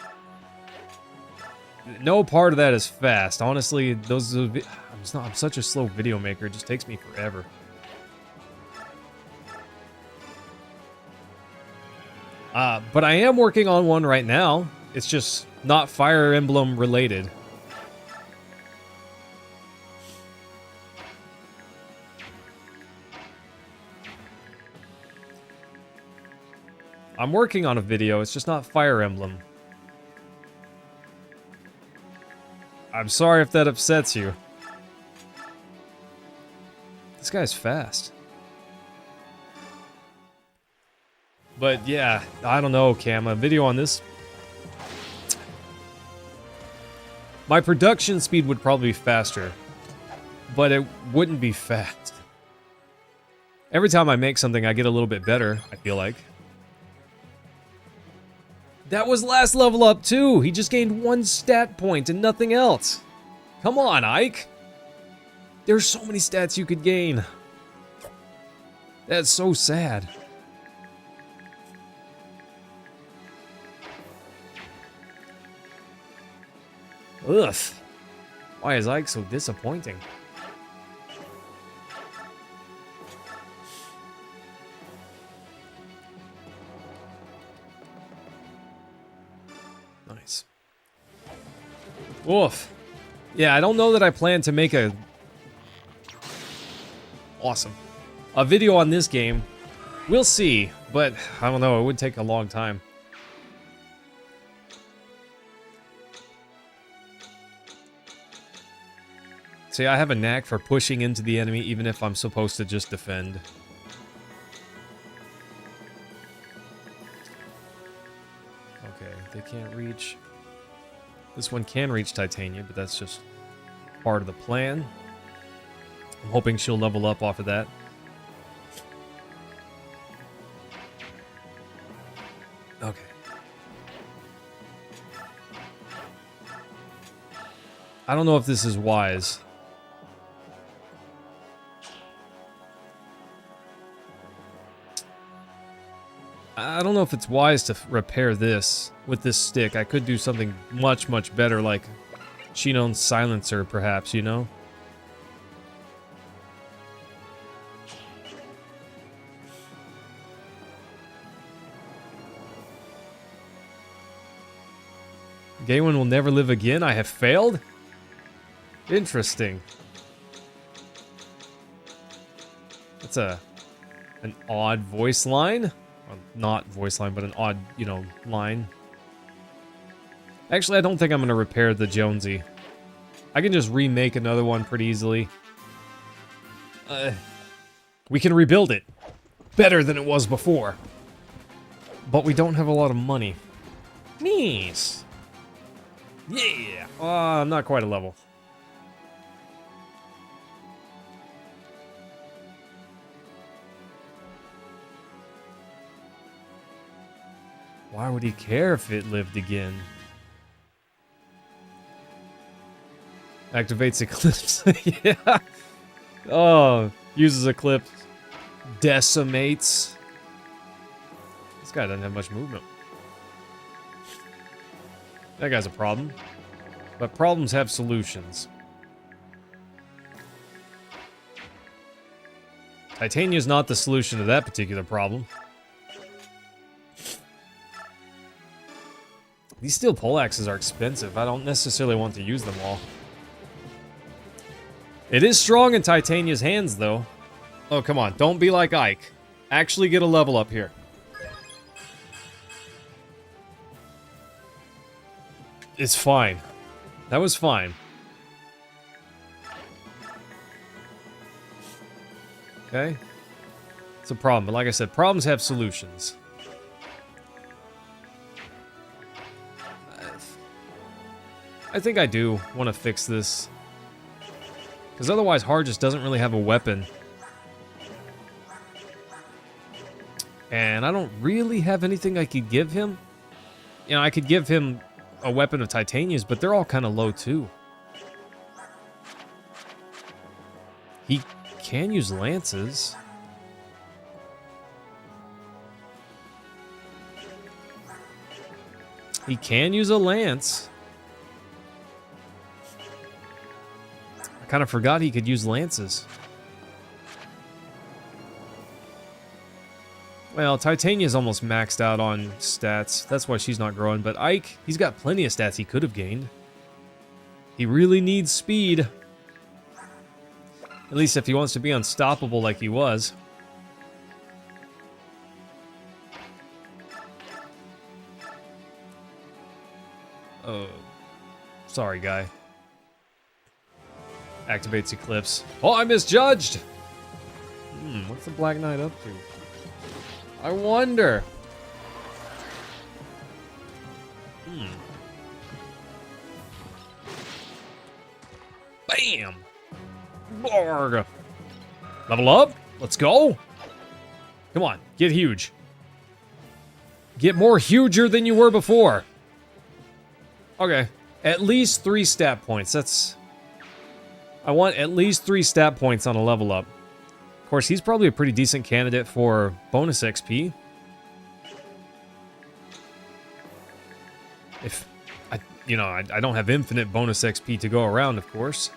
No part of that is fast. Honestly, I'm such a slow video maker, it just takes me forever. But I am working on one right now. It's just not Fire Emblem related. I'm working on a video, it's just not Fire Emblem. I'm sorry if that upsets you. This guy's fast. But yeah, I don't know, Cam. A video on this... My production speed would probably be faster. But it wouldn't be fast. Every time I make something, I get a little bit better, I feel like. That was last level up too! He just gained 1 stat point and nothing else! Come on, Ike! There's so many stats you could gain. That's so sad. Ugh. Why is Ike so disappointing? Nice. Oof. Yeah, I don't know that I plan to make a... Awesome. A video on this game. We'll see, but I don't know, it would take a long time. See, I have a knack for pushing into the enemy even if I'm supposed to just defend. Okay, they can't reach. This one can reach Titania, but that's just part of the plan. I'm hoping she'll level up off of that. Okay. I don't know if this is wise. I don't know if it's wise to repair this with this stick. I could do something much, much better, like Shino's silencer, perhaps, you know? Gawain will never live again? I have failed? Interesting. That's an odd voice line. Well, not voice line, but an odd, you know, line. Actually, I don't think I'm going to repair the Jonesy. I can just remake another one pretty easily. We can rebuild it. Better than it was before. But we don't have a lot of money. Nice. Yeah. I'm not quite a level. Why would he care if it lived again? Activates Eclipse. Yeah. Oh, uses Eclipse. Decimates. This guy doesn't have much movement. That guy's a problem. But problems have solutions. Titania's not the solution to that particular problem. These steel poleaxes are expensive. I don't necessarily want to use them all. It is strong in Titania's hands, though. Oh, come on. Don't be like Ike. Actually get a level up here. It's fine. That was fine. Okay. It's a problem, but like I said, problems have solutions. I think I do want to fix this. Because otherwise, Hard just doesn't really have a weapon. And I don't really have anything I could give him. You know, I could give him a weapon of Titania's, but they're all kind of low too. He can use lances. He can use a lance. I kind of forgot he could use lances. Well, Titania's almost maxed out on stats. That's why she's not growing. But Ike, he's got plenty of stats he could have gained. He really needs speed. At least if he wants to be unstoppable like he was. Oh, sorry, guy. Activates Eclipse. Oh, I misjudged! What's the Black Knight up to? I wonder. Bam! Borg! Level up? Let's go! Come on, get huge. Get more huger than you were before. Okay, at least 3 stat points. That's... I want at least 3 stat points on a level up. Of course, he's probably a pretty decent candidate for bonus XP. If, I don't have infinite bonus XP to go around, of course.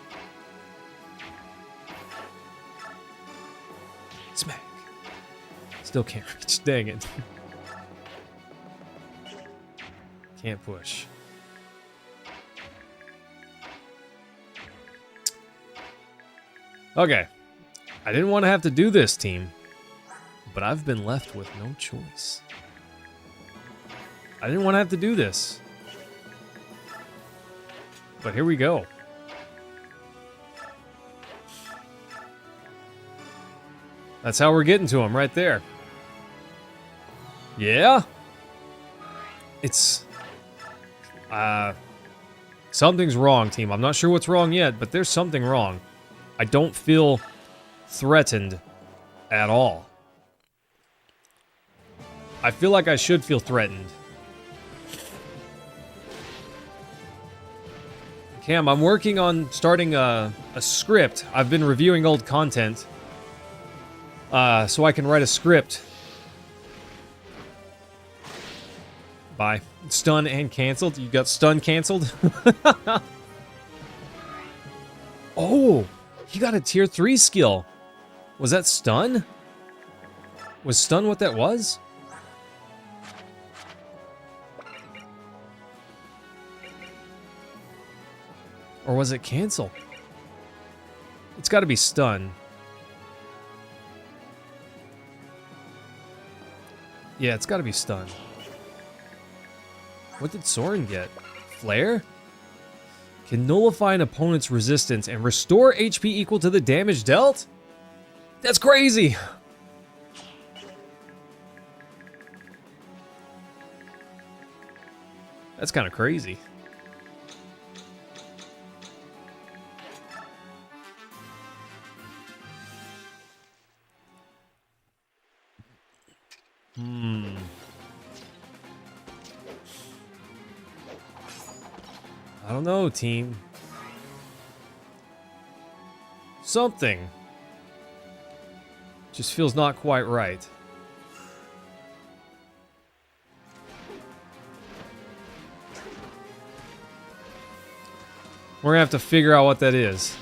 Smack. Still can't reach, dang it. Can't push. Okay. I didn't want to have to do this, team. But I've been left with no choice. I didn't want to have to do this. But here we go. That's how we're getting to him, right there. Yeah? It's... Something's wrong, team. I'm not sure what's wrong yet, but there's something wrong. I don't feel threatened at all. I feel like I should feel threatened. Cam, I'm working on starting a script. I've been reviewing old content. So I can write a script. Bye. Stun and canceled? You got stun canceled? Oh! He got a tier 3 skill. Was that stun? Was stun what that was? Or was it cancel? It's got to be stun. Yeah, it's got to be stun. What did Soren get? Flare? Can nullify an opponent's resistance and restore HP equal to the damage dealt? That's crazy! That's kind of crazy. I don't know, team. Something just feels not quite right. We're gonna have to figure out what that is.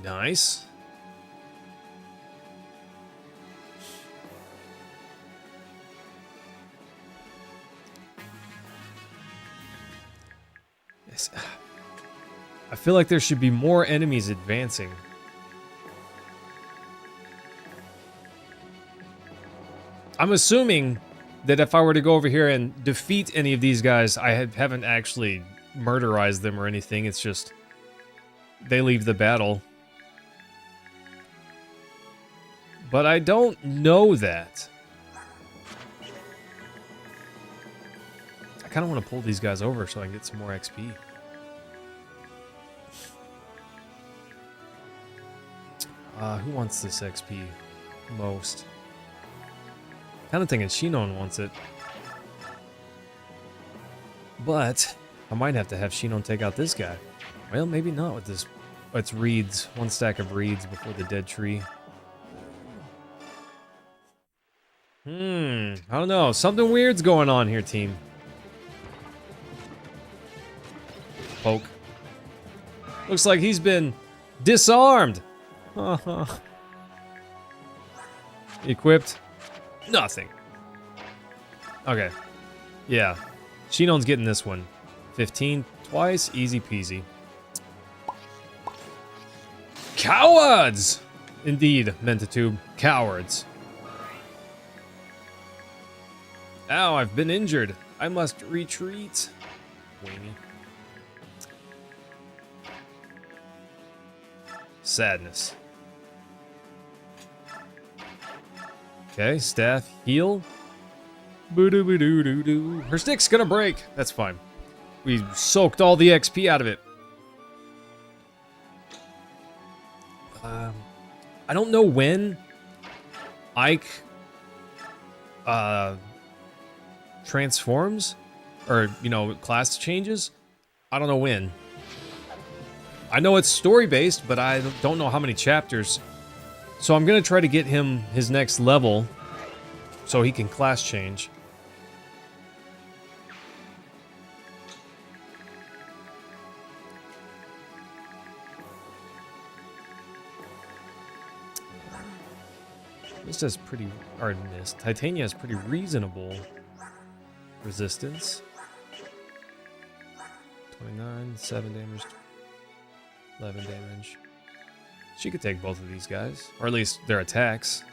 Nice. I feel like there should be more enemies advancing. I'm assuming that if I were to go over here and defeat any of these guys, I haven't actually murderized them or anything. It's just they leave the battle. But I don't know that. I kind of want to pull these guys over so I can get some more XP. Who wants this XP most? Kind of thinking Shinon wants it. But I might have to have Shinon take out this guy. Well, maybe not with this. It's reeds. One stack of reeds before the dead tree. I don't know. Something weird's going on here, team. Poke. Looks like he's been disarmed. Equipped. Nothing. Okay. Yeah. Shinon's getting this one. 15 twice. Easy peasy. Cowards! Indeed, Mentatube. Cowards. Ow, I've been injured. I must retreat. Weenie. Sadness. Okay, staff, heal. Boo-doo-boo-doo-doo-doo. Her stick's gonna break. That's fine. We soaked all the XP out of it. I don't know when Ike transforms or, you know, class changes. I don't know when. I know it's story-based, but I don't know how many chapters. So I'm going to try to get him his next level so he can class change. This has pretty... or this. Titania has pretty reasonable resistance. 29, 7 damage, 11 damage. She could take both of these guys, or at least their attacks.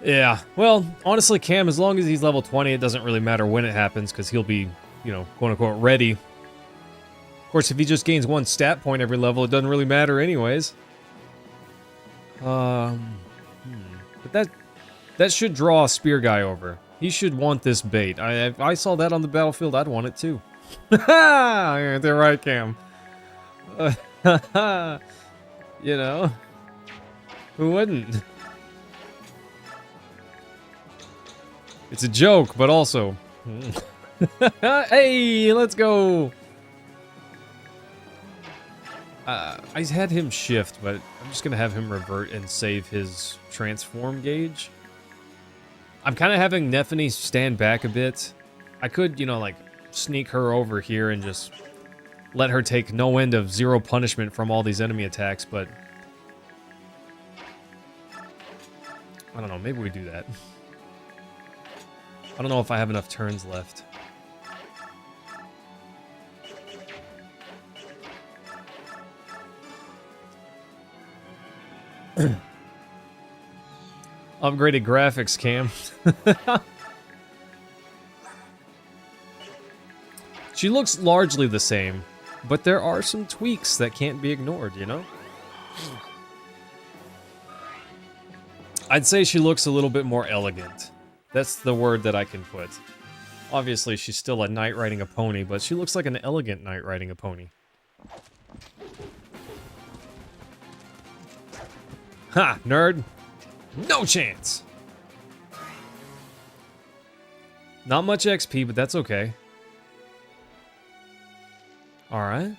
Yeah, well, honestly, Cam, as long as he's level 20, it doesn't really matter when it happens, because he'll be, you know, quote-unquote, ready. Of course, if he just gains 1 stat point every level, it doesn't really matter anyways. But that should draw a spear guy over. He should want this bait. If I saw that on the battlefield, I'd want it too. Haha! They're right, Cam. You know? Who wouldn't? It's a joke, but also... Hey, let's go! I had him shift, but I'm just gonna have him revert and save his transform gauge. I'm kind of having Nephany stand back a bit. I could, you know, like, sneak her over here and just let her take no end of 0 punishment from all these enemy attacks, but... I don't know, maybe we do that. I don't know if I have enough turns left. Upgraded graphics, Cam. She looks largely the same, but there are some tweaks that can't be ignored, you know? I'd say she looks a little bit more elegant. That's the word that I can put. Obviously, she's still a knight riding a pony, but she looks like an elegant knight riding a pony. Ha, nerd! No chance! Not much XP, but that's okay. Alright.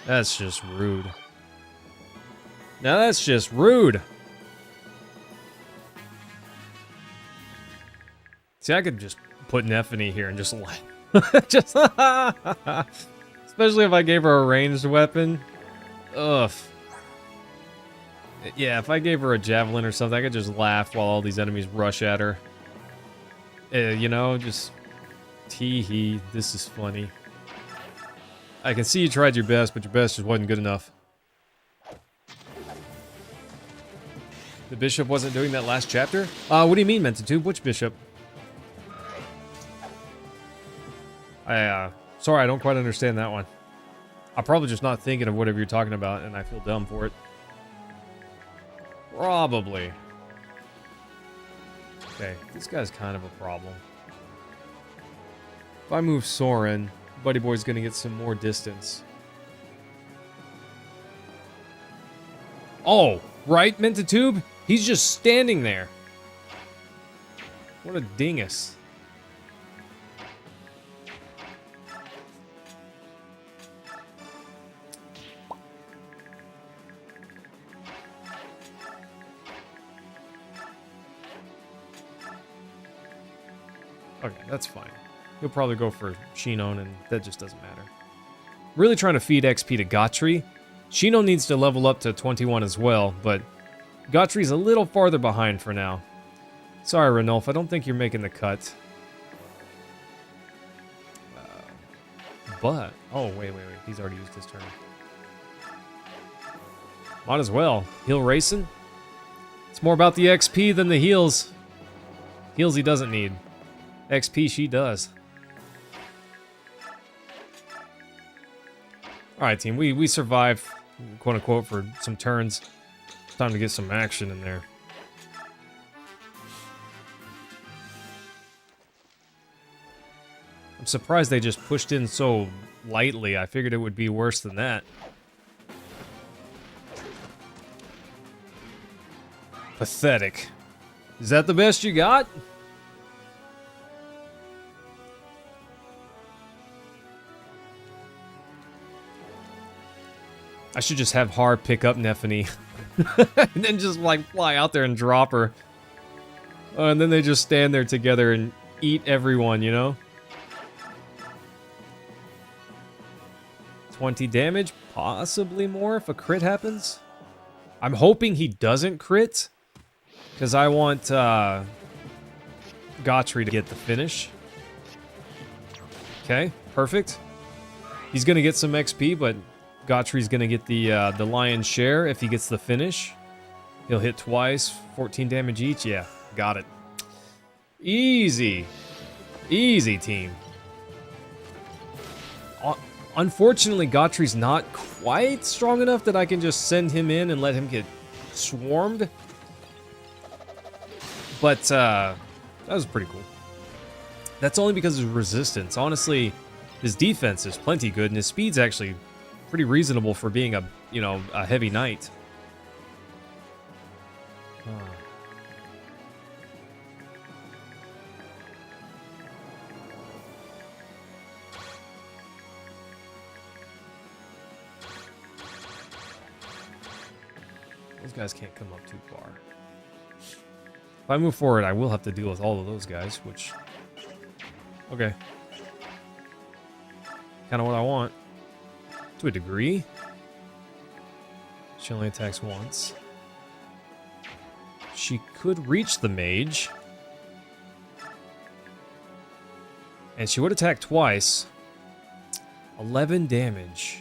That's just rude. Now that's just rude! See, I could just put Nephany here and just let... just... Especially if I gave her a ranged weapon. Ugh. Yeah, if I gave her a javelin or something, I could just laugh while all these enemies rush at her. You know, just... Tee-hee, this is funny. I can see you tried your best, but your best just wasn't good enough. The bishop wasn't doing that last chapter? What do you mean, Mentitude? Which bishop? Sorry, I don't quite understand that one. I'm probably just not thinking of whatever you're talking about, and I feel dumb for it. Probably. Okay, this guy's kind of a problem. If I move Soren, Buddy Boy's gonna get some more distance. Oh, right, Mentitube? He's just standing there. What a dingus. Okay, that's fine. He'll probably go for Shinon, and that just doesn't matter. Really trying to feed XP to Gotri. Shinon needs to level up to 21 as well, but Gotri's a little farther behind for now. Sorry, Ranulf, I don't think you're making the cut. But... Oh, wait. He's already used his turn. Might as well. Heal racing? It's more about the XP than the heals. Heals he doesn't need. XP she does. Alright, team. We survived, quote-unquote, for some turns. It's time to get some action in there. I'm surprised they just pushed in so lightly. I figured it would be worse than that. Pathetic. Is that the best you got? I should just have Har pick up Nephany. And then just, like, fly out there and drop her. And then they just stand there together and eat everyone, you know? 20 damage, possibly more if a crit happens. I'm hoping he doesn't crit, because I want Gotri to get the finish. Okay, perfect. He's gonna get some XP, but Gotri's gonna get the lion's share if he gets the finish. He'll hit twice, 14 damage each. Yeah, got it. Easy. Easy, team. Unfortunately, Gottri's not quite strong enough that I can just send him in and let him get swarmed. But that was pretty cool. That's only because of his resistance. Honestly, his defense is plenty good, and his speed's actually pretty reasonable for being a, you know, a heavy knight. Those guys can't come up too far. If I move forward, I will have to deal with all of those guys, which... Okay. Kind of what I want. To a degree. She only attacks once. She could reach the mage. And she would attack twice. 11 damage.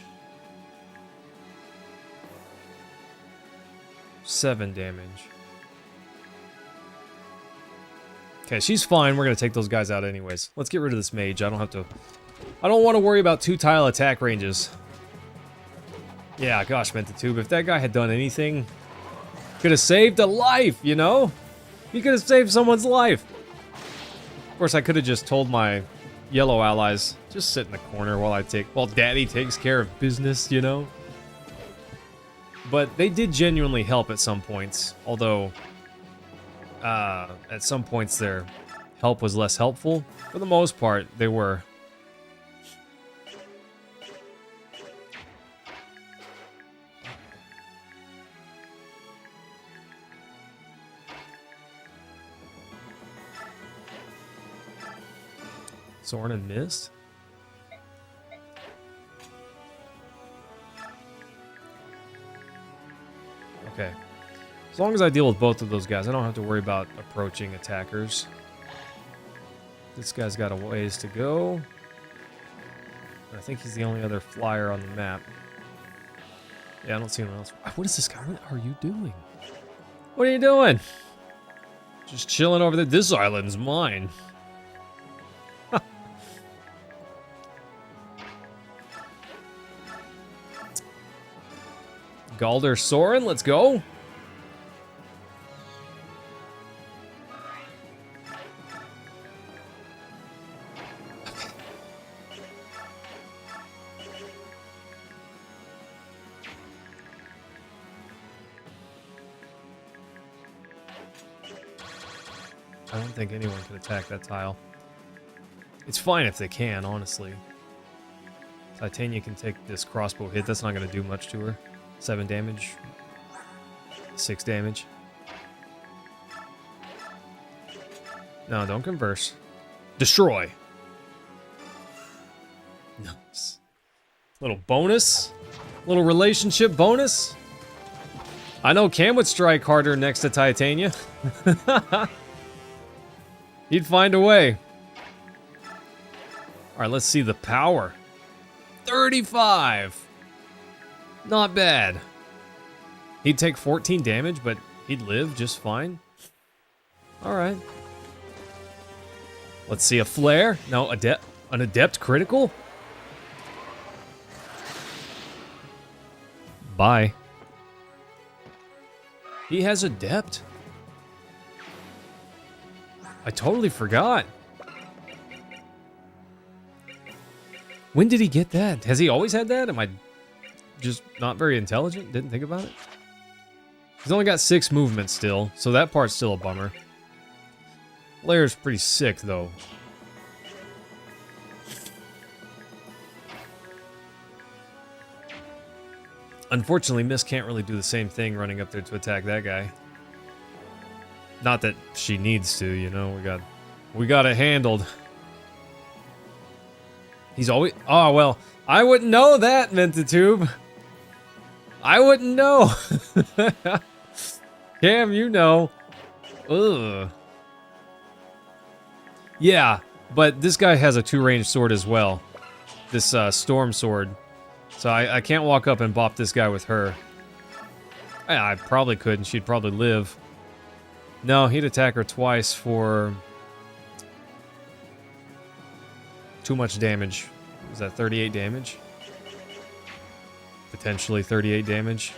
7 damage. Okay, she's fine. We're going to take those guys out anyways. Let's get rid of this mage. I don't want to worry about 2-tile attack ranges. Yeah, gosh, Mentatube, if that guy had done anything, could have saved a life, you know? He could have saved someone's life. Of course, I could have just told my yellow allies, just sit in the corner while Daddy takes care of business, you know? But they did genuinely help at some points, although at some points their help was less helpful. For the most part, they were. Soren and Mist? Okay. As long as I deal with both of those guys, I don't have to worry about approaching attackers. This guy's got a ways to go. I think he's the only other flyer on the map. Yeah, I don't see anyone else. What is this guy? What are you doing? What are you doing? Just chilling over there. This island's mine. Galder Soren, let's go. I don't think anyone can attack that tile. It's fine if they can, honestly. Titania can take this crossbow hit. That's not going to do much to her. 7 damage. 6 damage. No, don't converse. Destroy. Nice. Little bonus. Little relationship bonus. I know Cam would strike harder next to Titania. He'd find a way. Alright, let's see the power. 35! Not bad. He'd take 14 damage, but he'd live just fine. Alright. Let's see a flare. No, an adept critical? Bye. He has adept? I totally forgot. When did he get that? Has he always had that? Am I just not very intelligent? Didn't think about it? He's only got 6 movement still, so that part's still a bummer. Blair's pretty sick, though. Unfortunately, Miss can't really do the same thing running up there to attack that guy. Not that she needs to, you know, we got it handled. He's always... Oh, well, I wouldn't know that, Mentatube. I wouldn't know. Cam, you know. Ugh. Yeah, but this guy has a 2-range sword as well. This storm sword. So I can't walk up and bop this guy with her. I probably could, and she'd probably live. No, he'd attack her twice for... too much damage. Is that 38 damage? Potentially 38 damage.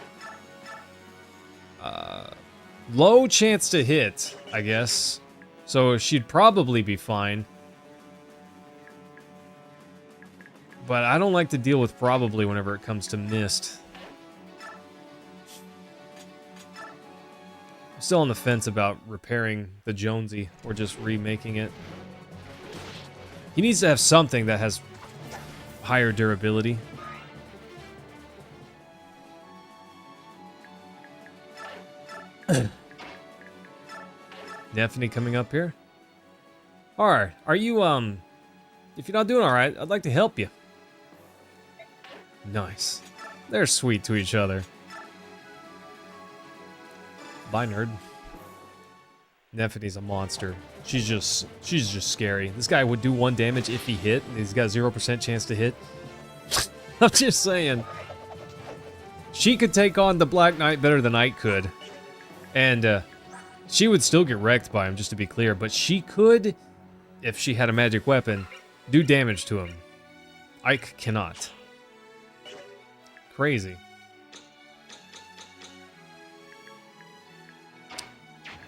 Low chance to hit, I guess. So she'd probably be fine. But I don't like to deal with probably whenever it comes to mist. I'm still on the fence about repairing the Jonesy or just remaking it. He needs to have something that has higher durability. Nephany coming up here. Alright, are you, if you're not doing alright, I'd like to help you. Nice. They're sweet to each other. Bye, nerd. Nephany's a monster. She's just scary. This guy would do 1 damage if he hit. He's got 0% chance to hit. I'm just saying. She could take on the Black Knight better than Ike could. And, she would still get wrecked by him, just to be clear. But she could, if she had a magic weapon, do damage to him. Ike cannot. Crazy.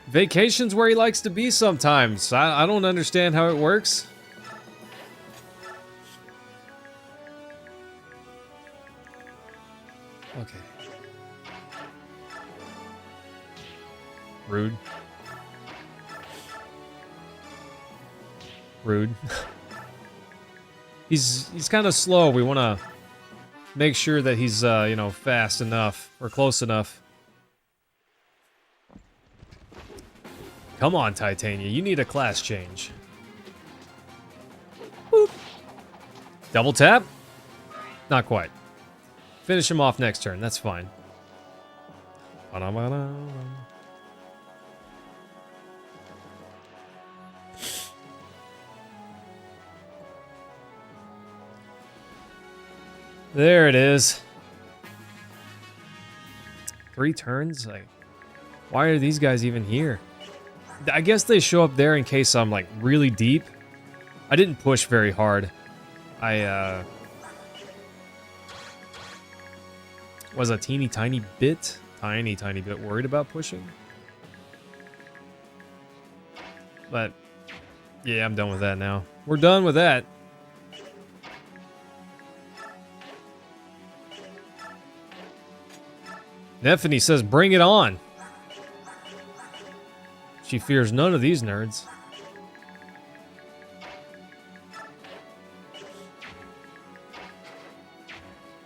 Vacation's where he likes to be sometimes. I don't understand how it works. Okay. Rude. Rude. He's kind of slow. We want to make sure that he's, you know, fast enough or close enough. Come on, Titania. You need a class change. Boop. Double tap? Not quite. Finish him off next turn. That's fine. Ba-da-ba-da. There it is. 3 turns? Like, why are these guys even here? I guess they show up there in case I'm, like, really deep. I didn't push very hard. I, was a tiny bit worried about pushing. But, yeah, I'm done with that now. We're done with that. Nephany says, bring it on. She fears none of these nerds.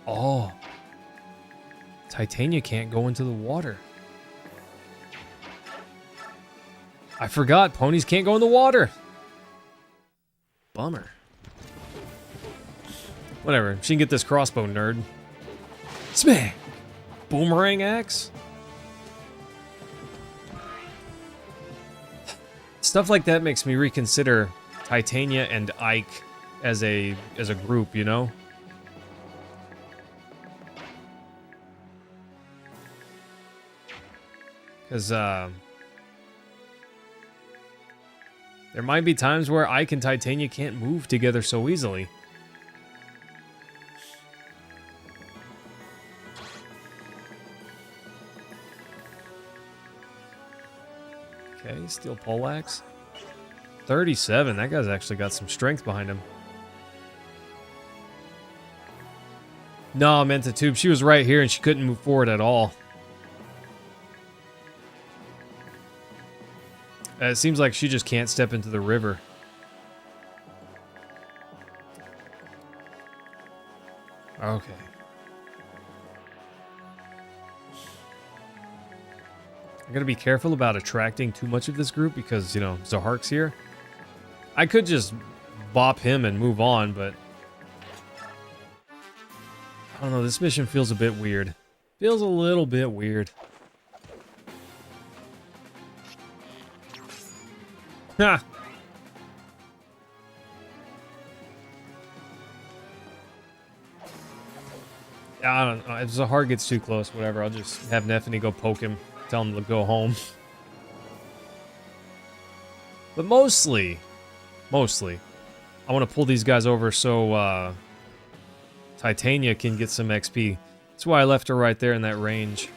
Oh. Titania can't go into the water. I forgot, ponies can't go in the water. Bummer. Whatever, she can get this crossbow, nerd. Smack! Boomerang axe? Stuff like that makes me reconsider Titania and Ike as a group, you know? Because, there might be times where Ike and Titania can't move together so easily. Okay, steel poleaxe. 37, that guy's actually got some strength behind him. No, I meant the tube. She was right here and she couldn't move forward at all. It seems like she just can't step into the river. Okay. I gotta be careful about attracting too much of this group because, you know, Zahark's here. I could just bop him and move on, but I don't know, this mission feels a bit weird. Feels a little bit weird. Ha! I don't know, if Zahar gets too close, whatever, I'll just have Nephany go poke him. Tell him to go home. But mostly, I want to pull these guys over so Titania can get some XP. That's why I left her right there in that range.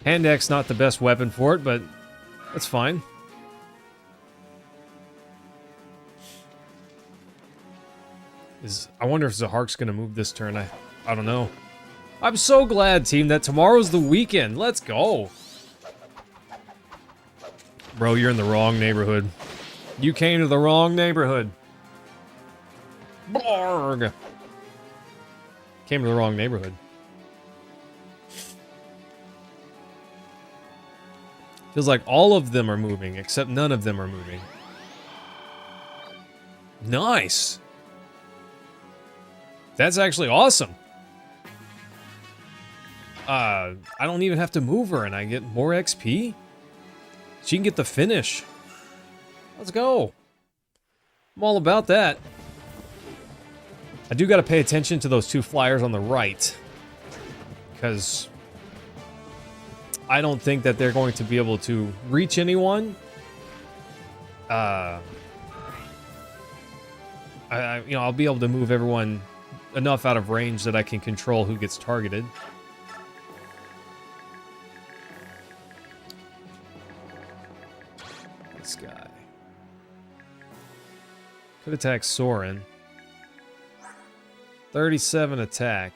Hand axe not the best weapon for it, but that's fine. I wonder if Zahark's gonna move this turn. I don't know. I'm so glad, team, that tomorrow's the weekend. Let's go. Bro, you're in the wrong neighborhood. You came to the wrong neighborhood. Blarg. Came to the wrong neighborhood. Feels like all of them are moving, except none of them are moving. Nice. That's actually awesome. I don't even have to move her and I get more XP? She can get the finish. Let's go. I'm all about that. I do gotta pay attention to those two flyers on the right. Because I don't think that they're going to be able to reach anyone. I'll be able to move everyone enough out of range that I can control who gets targeted. This guy could attack Soren. 37 attack.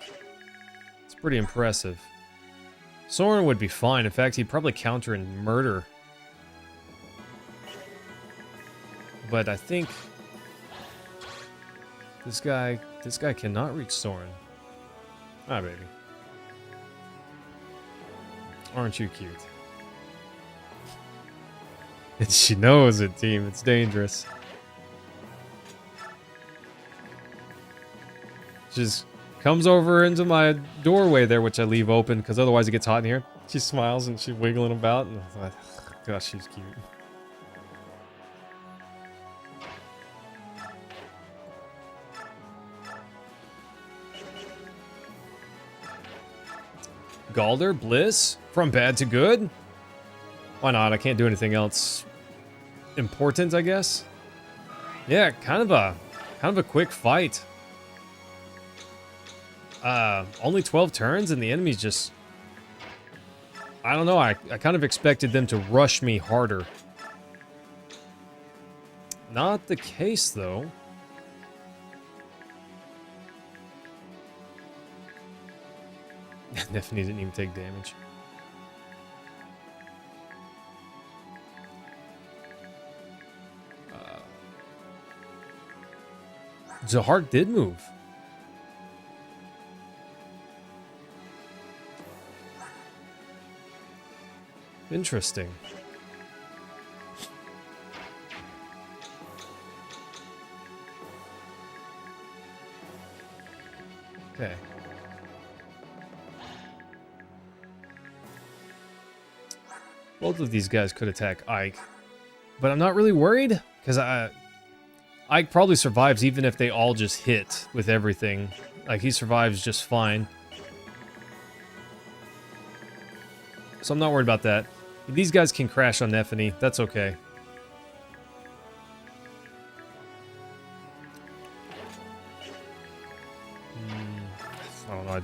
It's pretty impressive. Soren would be fine. In fact, he'd probably counter and murder. But I think this guy cannot reach Soren. Ah, baby. Aren't you cute? And she knows it, team. It's dangerous. Just comes over into my doorway there, which I leave open because otherwise it gets hot in here. She smiles and she's wiggling about, and I thought, gosh, she's cute. Galder, Bliss, from bad to good. Why not? I can't do anything else important, I guess. Yeah, kind of a quick fight. Only 12 turns and the enemy's just... I don't know, I kind of expected them to rush me harder. Not the case, though. Neffany didn't even take damage. Zahark did move. Interesting. Okay. Both of these guys could attack Ike, but I'm not really worried because Ike probably survives even if they all just hit with everything. Like, he survives just fine. So I'm not worried about that. These guys can crash on Neffany. That's okay. I don't know.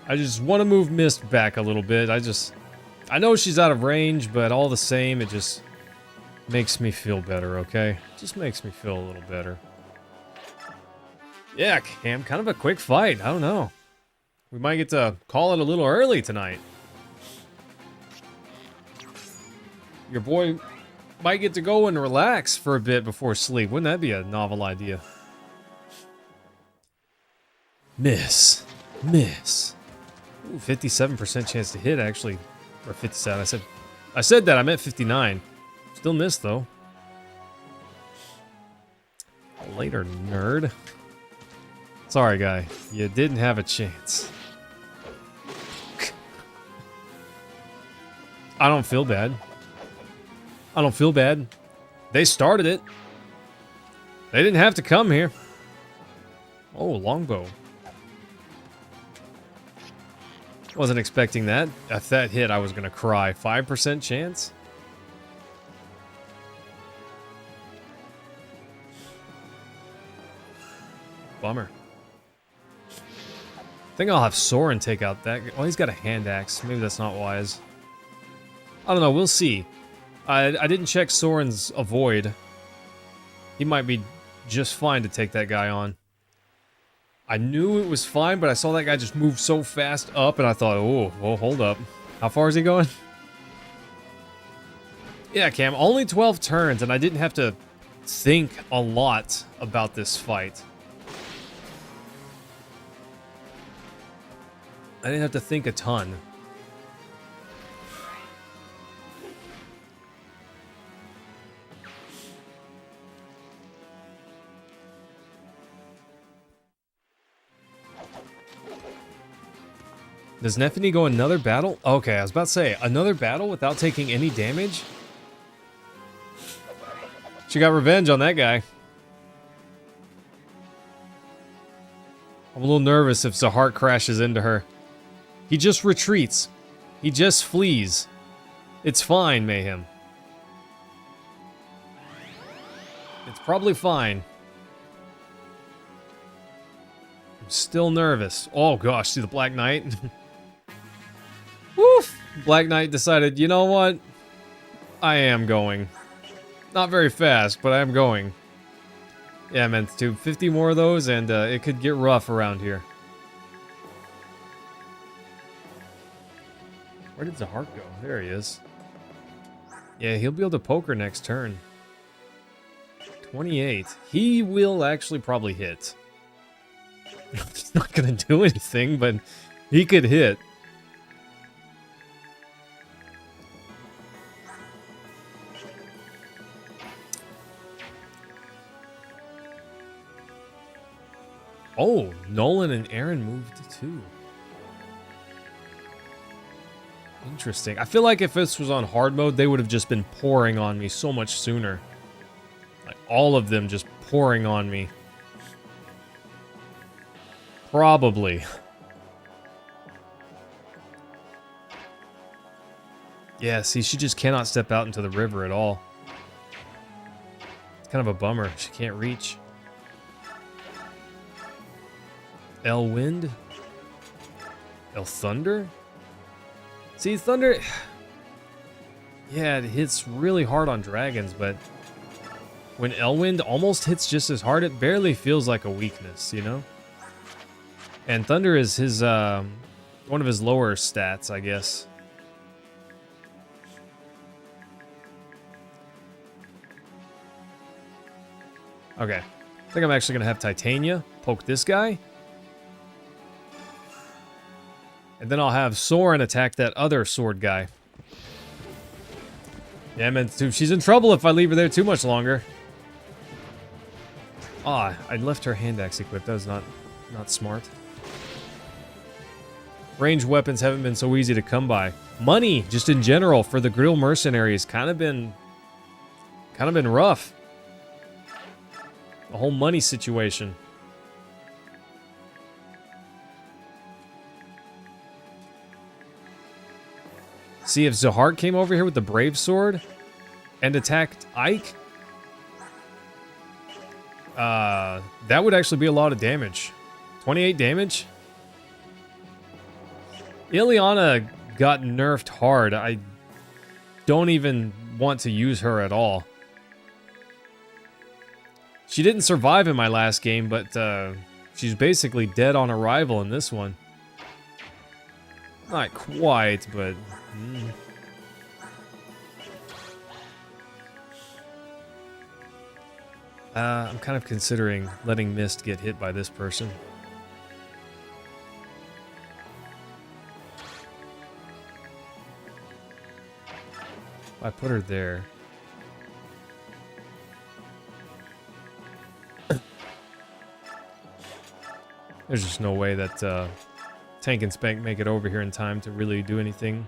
I just want to move Mist back a little bit. I know she's out of range, but all the same, it just makes me feel better, okay? Just makes me feel a little better. Yeah, Cam, kind of a quick fight. I don't know. We might get to call it a little early tonight. Your boy might get to go and relax for a bit before sleep. Wouldn't that be a novel idea? Miss. Ooh, 57% chance to hit, actually. Or 57. I said that. I meant 59. Still missed, though. Later, nerd. Sorry, guy. You didn't have a chance. I don't feel bad. I don't feel bad. They started it. They didn't have to come here. Oh, longbow. Wasn't expecting that. If that hit, I was gonna cry. 5% chance? Bummer. I think I'll have Soren take out that. Oh, he's got a hand axe. Maybe that's not wise. I don't know. We'll see. I didn't check Soren's avoid. He might be just fine to take that guy on. I knew it was fine, but I saw that guy just move so fast up, and I thought, oh, well, hold up. How far is he going? Yeah, Cam, only 12 turns, and I didn't have to think a lot about this fight. I didn't have to think a ton. Does Nefany go another battle? Okay, I was about to say, another battle without taking any damage? She got revenge on that guy. I'm a little nervous if Zahart crashes into her. He just retreats. He just flees. It's fine, Mayhem. It's probably fine. I'm still nervous. Oh gosh, see the Black Knight? Woof! Black Knight decided, you know what? I am going. Not very fast, but I am going. Yeah, I meant to. 50 more of those, and it could get rough around here. Where did Zahart go? There he is. Yeah, he'll be able to poke her next turn. 28. He will actually probably hit. He's not going to do anything, but he could hit. Oh, Nolan and Aaron moved too. Interesting. I feel like if this was on hard mode, they would have just been pouring on me so much sooner. Like all of them just pouring on me. Probably. Yeah, see, she just cannot step out into the river at all. It's kind of a bummer. She can't reach. El Wind? El Thunder? See, Thunder... Yeah, it hits really hard on dragons, but... when Elwind almost hits just as hard, it barely feels like a weakness, you know? And Thunder is his, one of his lower stats, I guess. Okay. I think I'm actually going to have Titania poke this guy. And then I'll have Soren attack that other sword guy. Yeah, I meant to. She's in trouble if I leave her there too much longer. Ah, I left her hand axe equipped. That was not smart. Ranged weapons haven't been so easy to come by. Money, just in general, for the grill mercenaries, kind of been rough. The whole money situation. See, if Zahart came over here with the Brave Sword and attacked Ike, that would actually be a lot of damage. 28 damage? Ileana got nerfed hard. I don't even want to use her at all. She didn't survive in my last game, but she's basically dead on arrival in this one. Not quite, but... I'm kind of considering letting Mist get hit by this person. If I put her there... There's just no way that Tank and Spank make it over here in time to really do anything.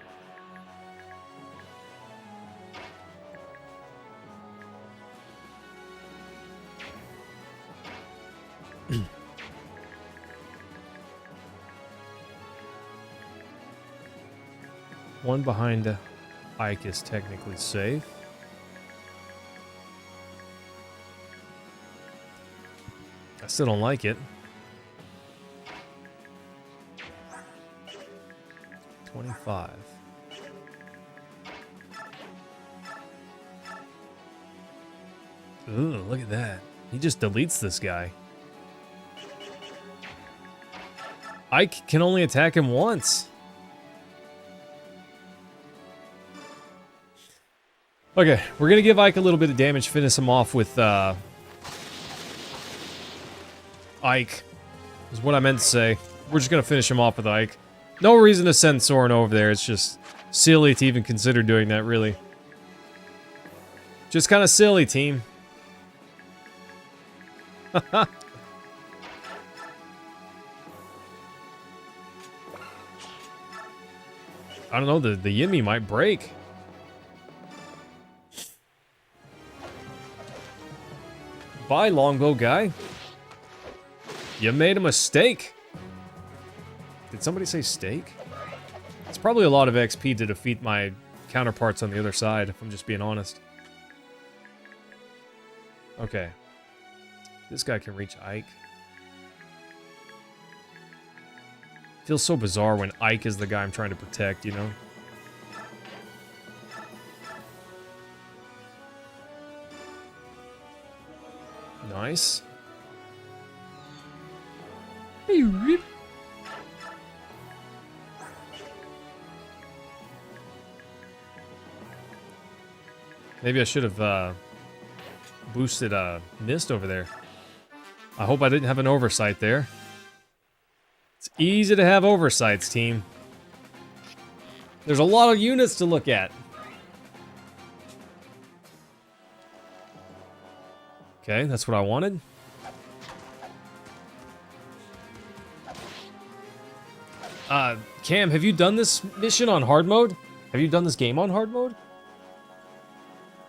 One behind Ike is technically safe. I still don't like it. 5. Ooh, look at that. He just deletes this guy. Ike can only attack him once. Okay, we're gonna give Ike a little bit of damage, finish him off with Ike, is what I meant to say. We're just gonna finish him off with Ike. No reason to send Soren over there, it's just silly to even consider doing that, really. Just kind of silly, team. I don't know, the Yimmy might break. Bye, longbow guy. You made a mistake. Did somebody say steak? It's probably a lot of XP to defeat my counterparts on the other side, if I'm just being honest. Okay. This guy can reach Ike. Feels so bizarre when Ike is the guy I'm trying to protect, you know? Nice. Maybe I should have boosted Mist over there. I hope I didn't have an oversight there. It's easy to have oversights, team. There's a lot of units to look at. Okay, that's what I wanted. Cam, have you done this mission on hard mode? Have you done this game on hard mode?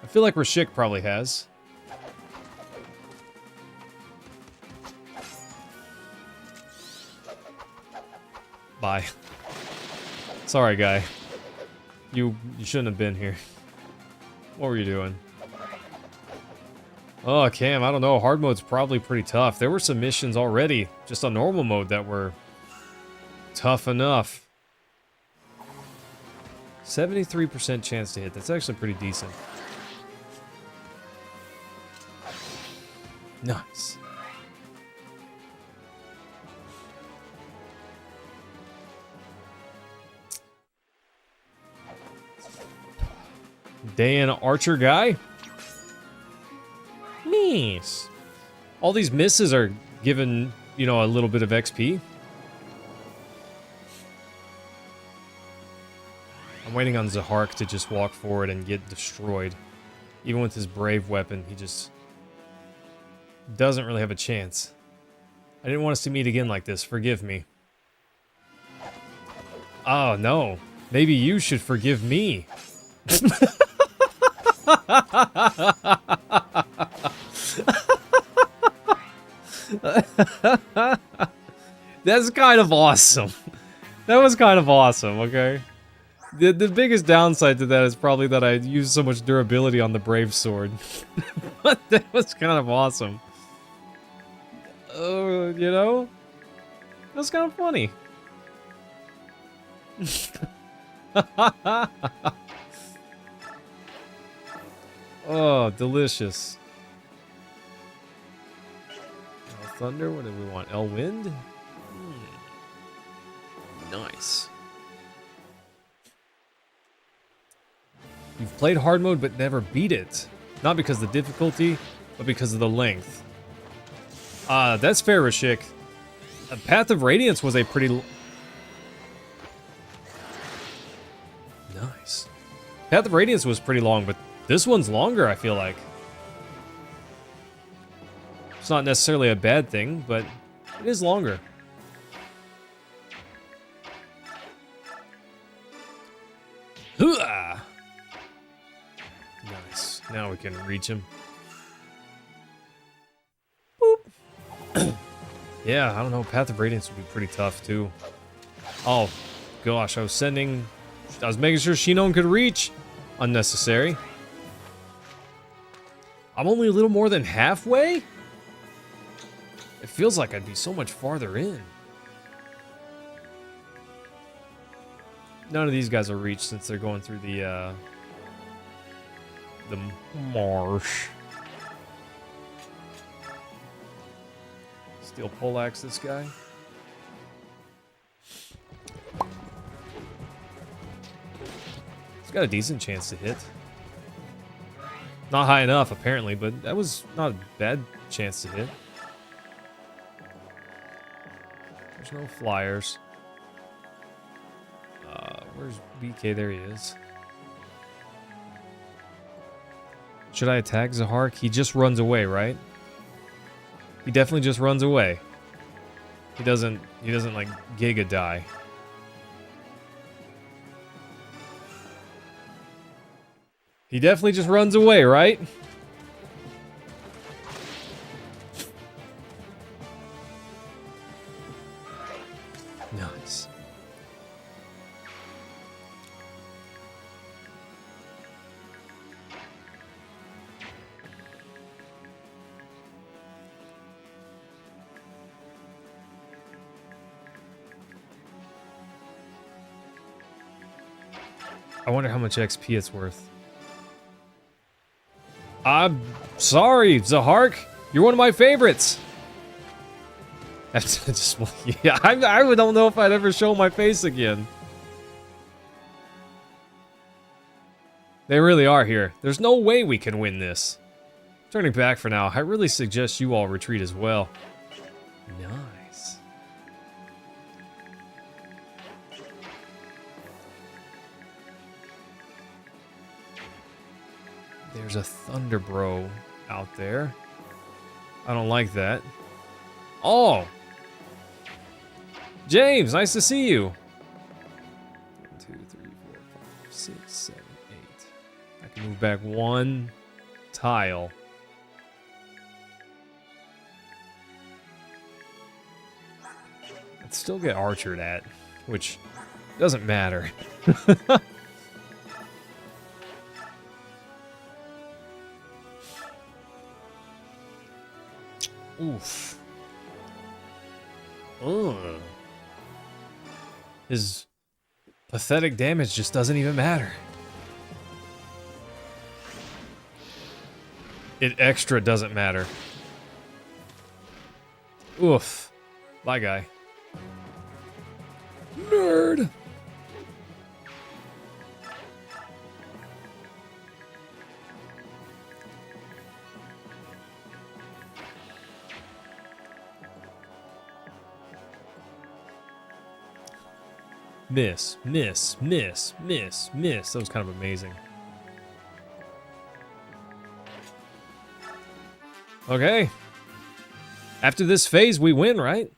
I feel like Rashik probably has. Bye. Sorry, guy. You shouldn't have been here. What were you doing? Oh, Cam, I don't know. Hard mode's probably pretty tough. There were some missions already, just on normal mode, that were tough enough. 73% chance to hit. That's actually pretty decent. Nice. Dan Archer guy. Nice. All these misses are given, you know, a little bit of XP. I'm waiting on Zahark to just walk forward and get destroyed. Even with his brave weapon, he just doesn't really have a chance. I didn't want us to meet again like this. Forgive me. Oh, no. Maybe you should forgive me. That's kind of awesome. That was kind of awesome, okay? The biggest downside to that is probably that I used so much durability on the Brave Sword. But that was kind of awesome. You know? That's kind of funny. Oh, delicious. El Thunder, what do we want? El Wind? Nice. You've played hard mode but never beat it. Not because of the difficulty, but because of the length. That's fair, Rashik. Path of Radiance was a pretty... Nice. Path of Radiance was pretty long, but this one's longer, I feel like. It's not necessarily a bad thing, but it is longer. Hooah! Nice. Now we can reach him. Boop. Yeah, I don't know. Path of Radiance would be pretty tough, too. Oh, gosh. I was making sure Shinon could reach. Unnecessary. I'm only a little more than halfway? It feels like I'd be so much farther in. None of these guys will reach since they're going through the marsh. Steel poleaxe this guy. He's got a decent chance to hit. Not high enough, apparently, but that was not a bad chance to hit. There's no flyers. Where's BK? There he is. Should I attack Zahark? He just runs away, right? He definitely just runs away. He doesn't like Giga die. He definitely just runs away, right? Nice. I wonder how much XP it's worth. I'm sorry, Zahark. You're one of my favorites. Yeah, I don't know if I'd ever show my face again. They really are here. There's no way we can win this. Turning back for now, I really suggest you all retreat as well. Nice. There's a Thunderbro out there. I don't like that. Oh! James, nice to see you. 1, 2, 3, 4, 5, 6, 7, 8. I can move back one tile. I'd still get archered at, which doesn't matter. Oof. Ugh. His pathetic damage just doesn't even matter. It extra doesn't matter. Oof. Bye, guy. Nerd! Miss, miss, miss, miss, miss. That was kind of amazing. Okay. After this phase, we win, right?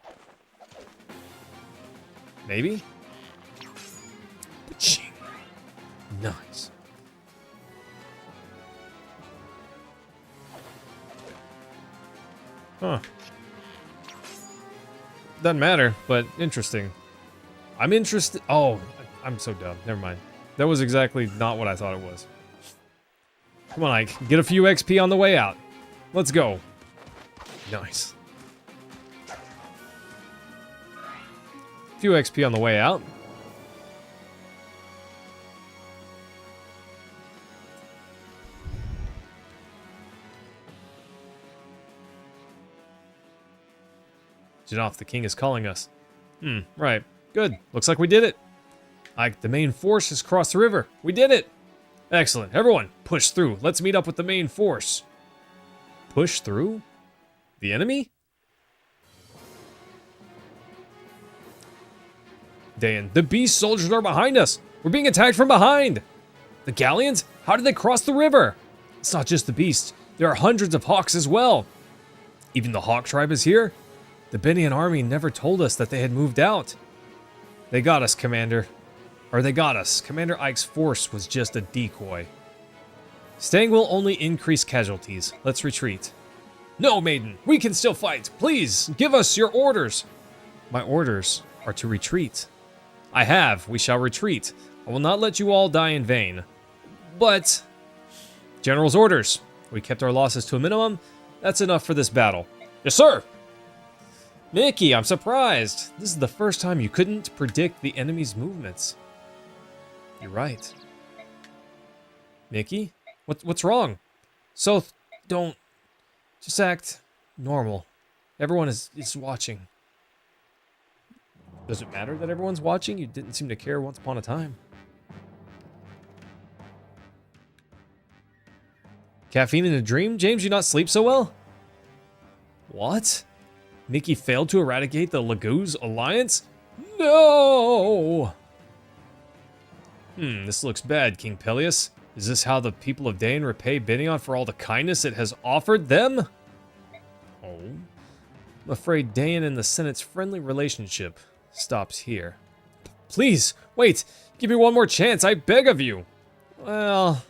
Maybe? Nice. Huh. Doesn't matter, but interesting. I'm interested. Oh, I'm so dumb. Never mind. That was exactly not what I thought it was. Come on, Ike. Get a few XP on the way out. Let's go. Nice. A few XP on the way out. Janoff, the king is calling us. Right. Good. Looks like we did it. Ike, the main force has crossed the river. We did it. Excellent. Everyone, push through. Let's meet up with the main force. Push through? The enemy? Dan, the beast soldiers are behind us. We're being attacked from behind. The galleons? How did they cross the river? It's not just the beast. There are hundreds of hawks as well. Even the hawk tribe is here? The Benian army never told us that they had moved out. They got us, Commander. Or they got us. Commander Ike's force was just a decoy. Staying will only increase casualties. Let's retreat. No, Maiden. We can still fight. Please, give us your orders. My orders are to retreat. I have. We shall retreat. I will not let you all die in vain. But... General's orders. We kept our losses to a minimum. That's enough for this battle. Yes, sir. Mickey, I'm surprised. This is the first time you couldn't predict the enemy's movements. You're right. Mickey? What's wrong? So, don't... Just act normal. Everyone is watching. Does it matter that everyone's watching? You didn't seem to care once upon a time. Caffeine in a dream? James, you not sleep so well? What? Mickey failed to eradicate the Laguz Alliance? No! This looks bad, King Peleus. Is this how the people of Dain repay Benion for all the kindness it has offered them? Oh. I'm afraid Dain and the Senate's friendly relationship stops here. Please, wait! Give me one more chance, I beg of you! Well,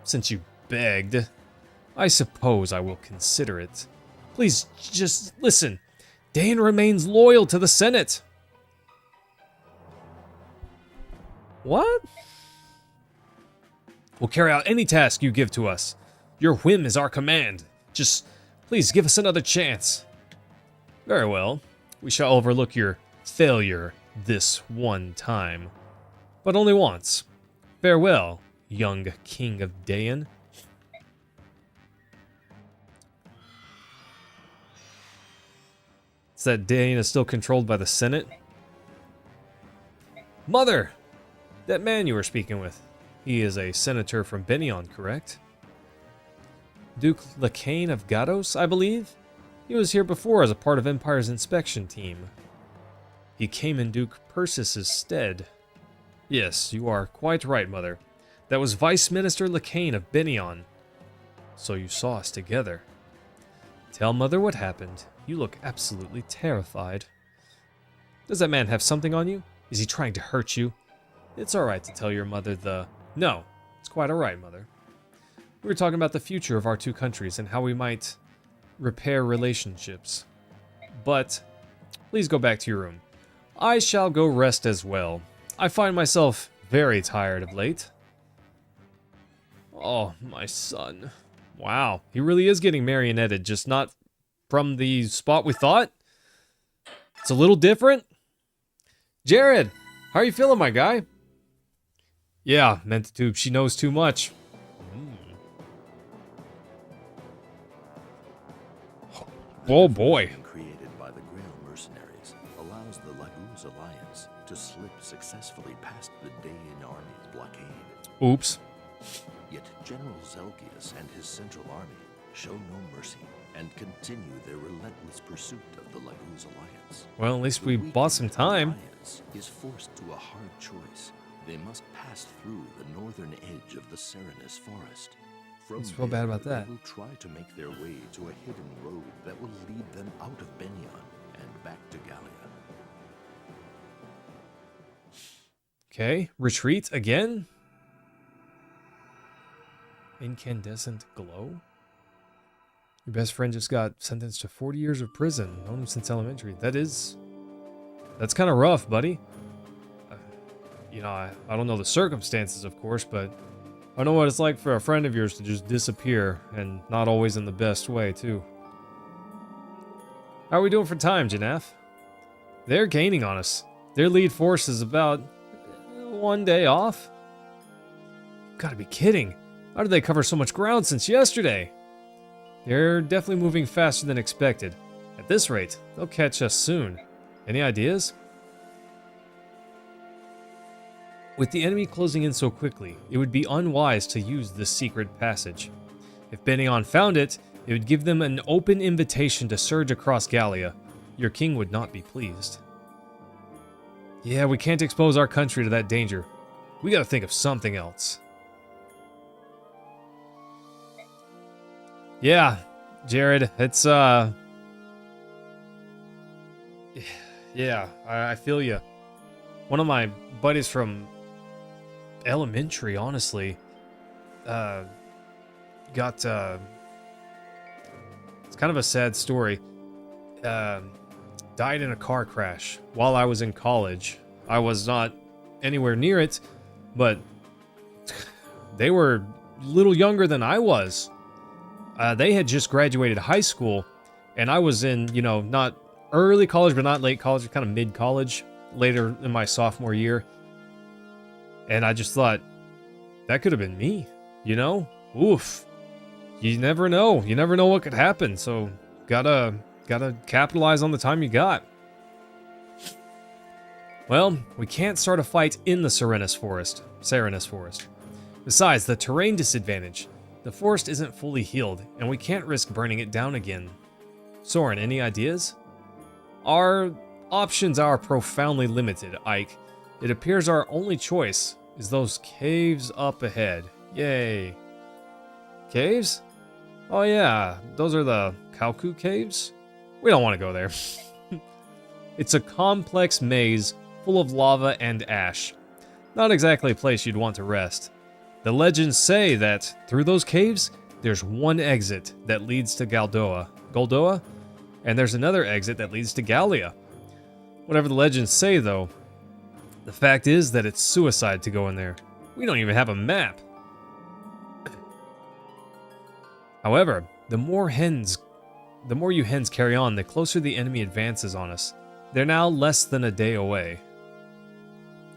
since you begged, I suppose I will consider it. Please, just listen. Dain remains loyal to the Senate. What? We'll carry out any task you give to us. Your whim is our command. Just, please give us another chance. Very well. We shall overlook your failure this one time. But only once. Farewell, young King of Dain. Is that Dain is still controlled by the Senate? Mother! That man you were speaking with. He is a senator from Benion, correct? Duke Lacane of Gados, I believe? He was here before as a part of Empire's inspection team. He came in Duke Perseus's stead. Yes, you are quite right, Mother. That was Vice Minister Lacane of Benion. So you saw us together. Tell Mother what happened. You look absolutely terrified. Does that man have something on you? Is he trying to hurt you? It's alright to tell your mother the... No, it's quite alright, Mother. We were talking about the future of our two countries and how we might repair relationships. But, please go back to your room. I shall go rest as well. I find myself very tired of late. Oh, my son. Wow, he really is getting marionetted, just not from the spot we thought. It's a little different. Jared, how are you feeling, my guy? Yeah, Mentatube, she knows too much. Oh boy. Created by the Grail mercenaries allows the Laguz Alliance to slip successfully past the Dain army's blockade. Oops. Yet General Zelgius and his central army show no mercy and continue their relentless pursuit of the Laguz Alliance. Well, at least we bought some time. The Alliance is forced to a hard choice. They must pass through the northern edge of the Serenus forest. From What's so bad about that? They will try to make their way to a hidden road that will lead them out of Benion and back to Gallia. Okay, retreat again? Incandescent glow? Your best friend just got sentenced to 40 years of prison. Known him since elementary. That's kind of rough, buddy. You know, I don't know the circumstances, of course, but I know what it's like for a friend of yours to just disappear, and not always in the best way, too. How are we doing for time, Janaf? They're gaining on us. Their lead force is about 1 day off. You've got to be kidding. How did they cover so much ground since yesterday? They're definitely moving faster than expected. At this rate, they'll catch us soon. Any ideas? With the enemy closing in so quickly, it would be unwise to use this secret passage. If Benion found it, it would give them an open invitation to surge across Gallia. Your king would not be pleased. Yeah, we can't expose our country to that danger. We gotta think of something else. Yeah, Jared, it's, yeah, I feel you. One of my buddies from elementary, honestly, got, it's kind of a sad story, died in a car crash while I was in college. I was not anywhere near it, but they were a little younger than I was. They had just graduated high school, and I was in, you know, not early college, but not late college, kind of mid-college, later in my sophomore year. And I just thought, that could have been me, you know? Oof. You never know. You never know what could happen, so gotta capitalize on the time you got. Well, we can't start a fight in the Serenus Forest. Besides, the terrain disadvantage. The forest isn't fully healed, and we can't risk burning it down again. Soren, any ideas? Our options are profoundly limited, Ike. It appears our only choice is those caves up ahead. Yay. Caves? Oh yeah, those are the Kalku caves? We don't want to go there. It's a complex maze full of lava and ash. Not exactly a place you'd want to rest. The legends say that through those caves, there's one exit that leads to Goldoa, and there's another exit that leads to Gallia. Whatever the legends say, though, the fact is that it's suicide to go in there. We don't even have a map. However, the more you hens carry on, the closer the enemy advances on us. They're now less than a day away.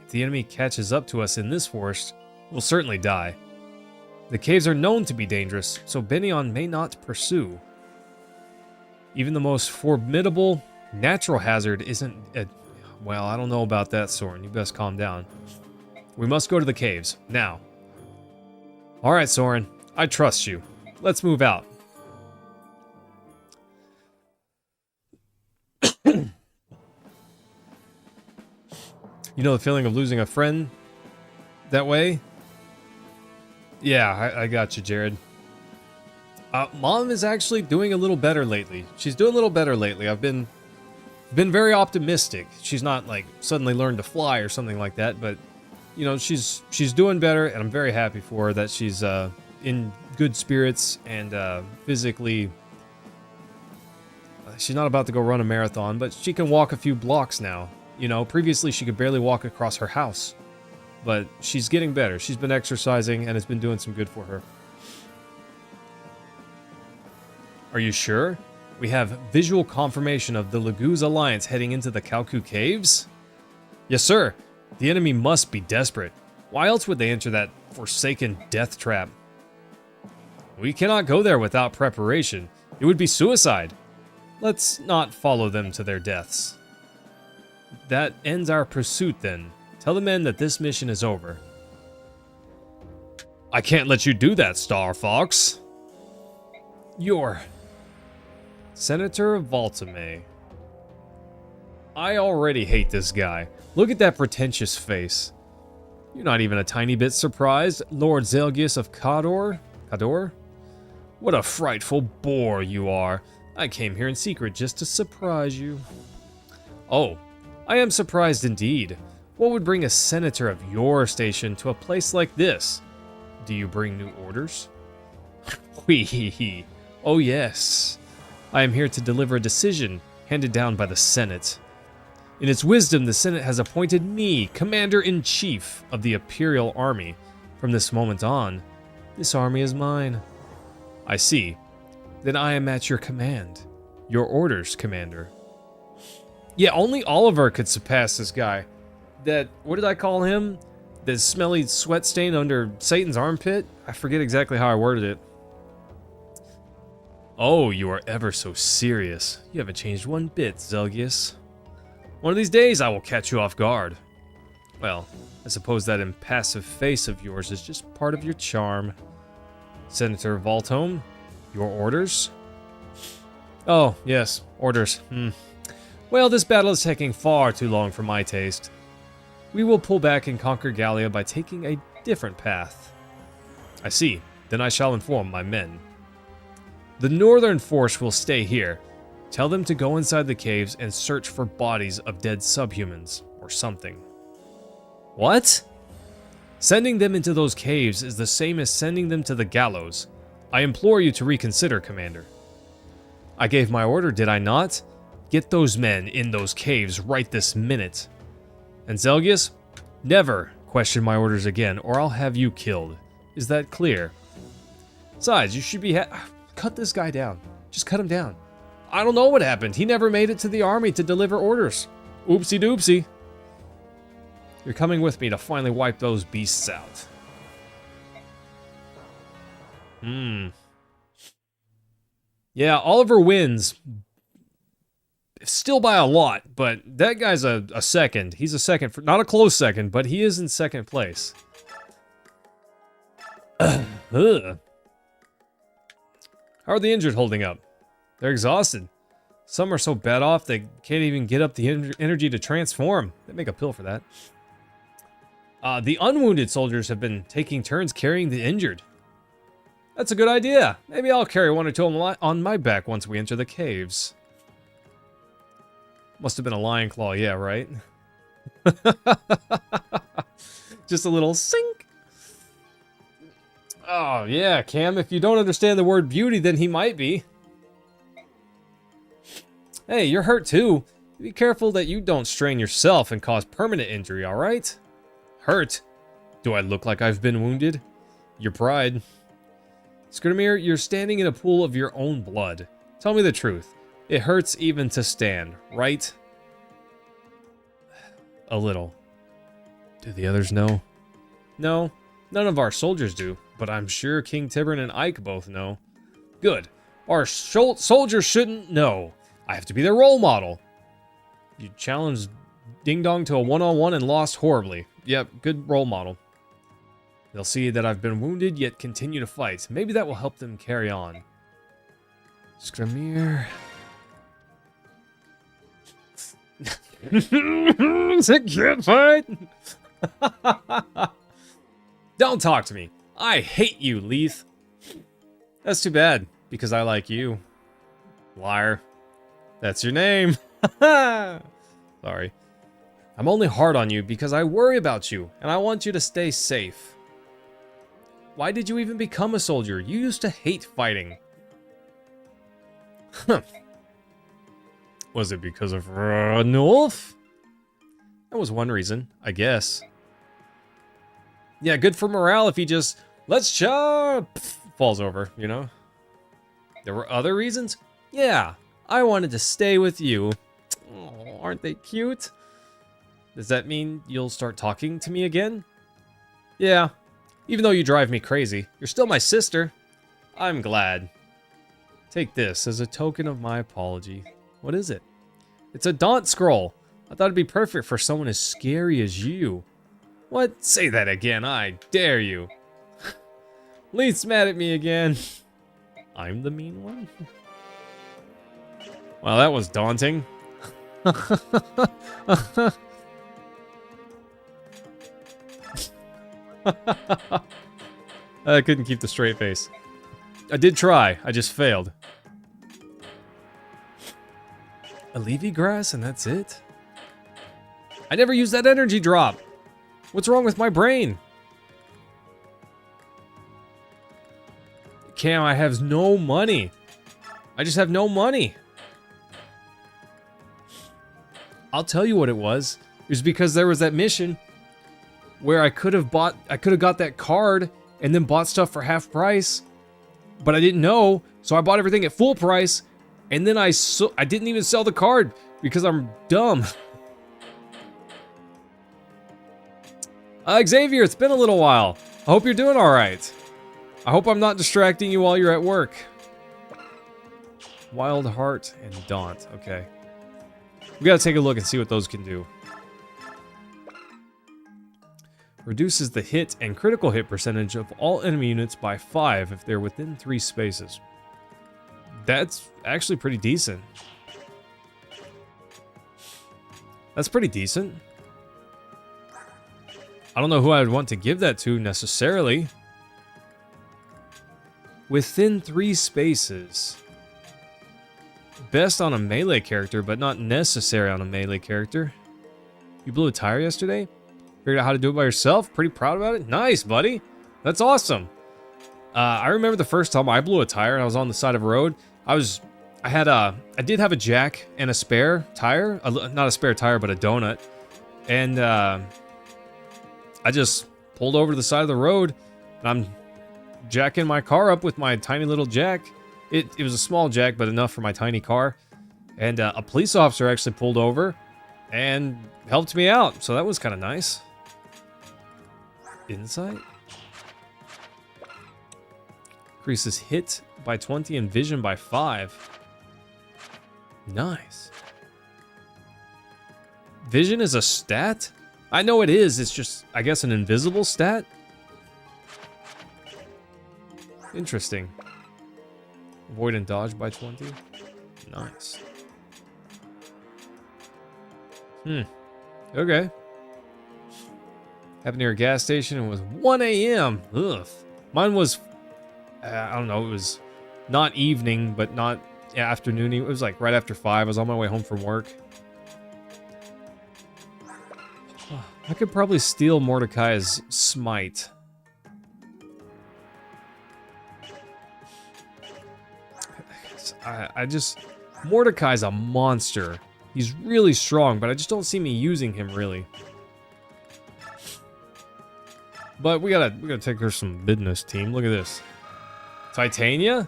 If the enemy catches up to us in this forest, we'll certainly die. The caves are known to be dangerous, so Benion may not pursue. Even the most formidable natural hazard isn't... well, I don't know about that, Soren. You best calm down. We must go to the caves, now. Alright, Soren. I trust you. Let's move out. You know the feeling of losing a friend that way? Yeah, I got you, Jared. Mom is actually doing a little better lately. She's doing a little better lately. I've been very optimistic. She's not like suddenly learned to fly or something like that, but you know, she's doing better, and I'm very happy for her that she's in good spirits and physically. She's not about to go run a marathon, but she can walk a few blocks now. You know, previously she could barely walk across her house. But she's getting better. She's been exercising, and it's been doing some good for her. Are you sure? We have visual confirmation of the Laguz Alliance heading into the Kalku Caves? Yes, sir. The enemy must be desperate. Why else would they enter that forsaken death trap? We cannot go there without preparation. It would be suicide. Let's not follow them to their deaths. That ends our pursuit then. Tell the men that this mission is over. I can't let you do that, Star Fox. You're... Senator Valtame. I already hate this guy. Look at that pretentious face. You're not even a tiny bit surprised, Lord Zelgius of Cador? What a frightful bore you are. I came here in secret just to surprise you. Oh, I am surprised indeed. What would bring a senator of your station to a place like this? Do you bring new orders? Whee. Oh yes. I am here to deliver a decision handed down by the Senate. In its wisdom, the Senate has appointed me Commander-in-Chief of the Imperial Army. From this moment on, this army is mine. I see. Then I am at your command. Your orders, Commander. Yeah, only Oliver could surpass this guy. That, what did I call him? The smelly sweat stain under Satan's armpit? I forget exactly how I worded it. Oh, you are ever so serious. You haven't changed one bit, Zelgius. One of these days I will catch you off guard. Well, I suppose that impassive face of yours is just part of your charm. Senator Valtome, your orders? Oh, yes, orders. Well, this battle is taking far too long for my taste. We will pull back and conquer Gallia by taking a different path. I see. Then I shall inform my men. The northern force will stay here. Tell them to go inside the caves and search for bodies of dead subhumans, or something. What? Sending them into those caves is the same as sending them to the gallows. I implore you to reconsider, Commander. I gave my order, did I not? Get those men in those caves right this minute. And Zelgius, never question my orders again, or I'll have you killed. Is that clear? Besides, you should be cut this guy down. Just cut him down. I don't know what happened. He never made it to the army to deliver orders. Oopsie doopsie. You're coming with me to finally wipe those beasts out. Yeah, Oliver wins. Still by a lot, but that guy's a second. He's a second, not a close second, but he is in second place. Ugh. How are the injured holding up? They're exhausted. Some are so bad off they can't even get up the energy to transform. They make a pill for that. The unwounded soldiers have been taking turns carrying the injured. That's a good idea. Maybe I'll carry one or two on my back once we enter the caves. Must have been a lion claw, yeah, right? Just a little sink. Oh, yeah, Cam, if you don't understand the word beauty, then he might be. Hey, you're hurt too. Be careful that you don't strain yourself and cause permanent injury, alright? Hurt? Do I look like I've been wounded? Your pride. Skrimir, you're standing in a pool of your own blood. Tell me the truth. It hurts even to stand, right? A little. Do the others know? No, none of our soldiers do, but I'm sure King Tibern and Ike both know. Good. Our soldiers shouldn't know. I have to be their role model. You challenged Ding Dong to a one-on-one and lost horribly. Yep, good role model. They'll see that I've been wounded, yet continue to fight. Maybe that will help them carry on. Skrimir. It's a kid fight. Don't talk to me. I hate you, Leith. That's too bad, because I like you. Liar. That's your name. Sorry. I'm only hard on you because I worry about you, and I want you to stay safe. Why did you even become a soldier? You used to hate fighting. Huh. Was it because of Ranulf? That was one reason, I guess. Yeah, good for morale if he just, let's charge, falls over, you know? There were other reasons? Yeah, I wanted to stay with you. Oh, aren't they cute? Does that mean you'll start talking to me again? Yeah, even though you drive me crazy, you're still my sister. I'm glad. Take this as a token of my apology. What is it? It's a daunt scroll. I thought it'd be perfect for someone as scary as you. What? Say that again, I dare you. Leith's mad at me again. I'm the mean one? Wow, that was daunting. I couldn't keep the straight face. I did try, I just failed. A leafy grass and that's it? I never used that energy drop. What's wrong with my brain? Cam, I have no money. I just have no money. I'll tell you what it was. It was because there was that mission where I could have got that card and then bought stuff for half price, but I didn't know, so I bought everything at full price, and then I didn't even sell the card because I'm dumb. Xavier, it's been a little while. I hope you're doing all right. I hope I'm not distracting you while you're at work. Wild Heart and Daunt. Okay. We gotta take a look and see what those can do. Reduces the hit and critical hit percentage of all enemy units by 5 if they're within 3 spaces. That's actually pretty decent. That's pretty decent. I don't know who I would want to give that to necessarily. Within 3 spaces. Best on a melee character, but not necessary on a melee character. You blew a tire yesterday? Figured out how to do it by yourself? Pretty proud about it? Nice, buddy. That's awesome. I remember the first time I blew a tire and I was on the side of a road. I did have a jack and a spare tire. Not a spare tire, but a donut. And I just pulled over to the side of the road, and I'm jacking my car up with my tiny little jack. It was a small jack, but enough for my tiny car. And a police officer actually pulled over and helped me out, so that was kind of nice. Insight? Increases hit by 20 and vision by 5. Nice. Vision is a stat? I know it is. It's just, I guess, an invisible stat? Interesting. Avoid and dodge by 20. Nice. Okay. Happened near a gas station and it was 1 a.m. Ugh. Mine was, I don't know, it was not evening, but not afternoon. It was like right after 5. I was on my way home from work. I could probably steal Mordecai's smite. I just... Mordecai's a monster. He's really strong, but I just don't see me using him, really. But we gotta take care of some business, team. Look at this. Titania?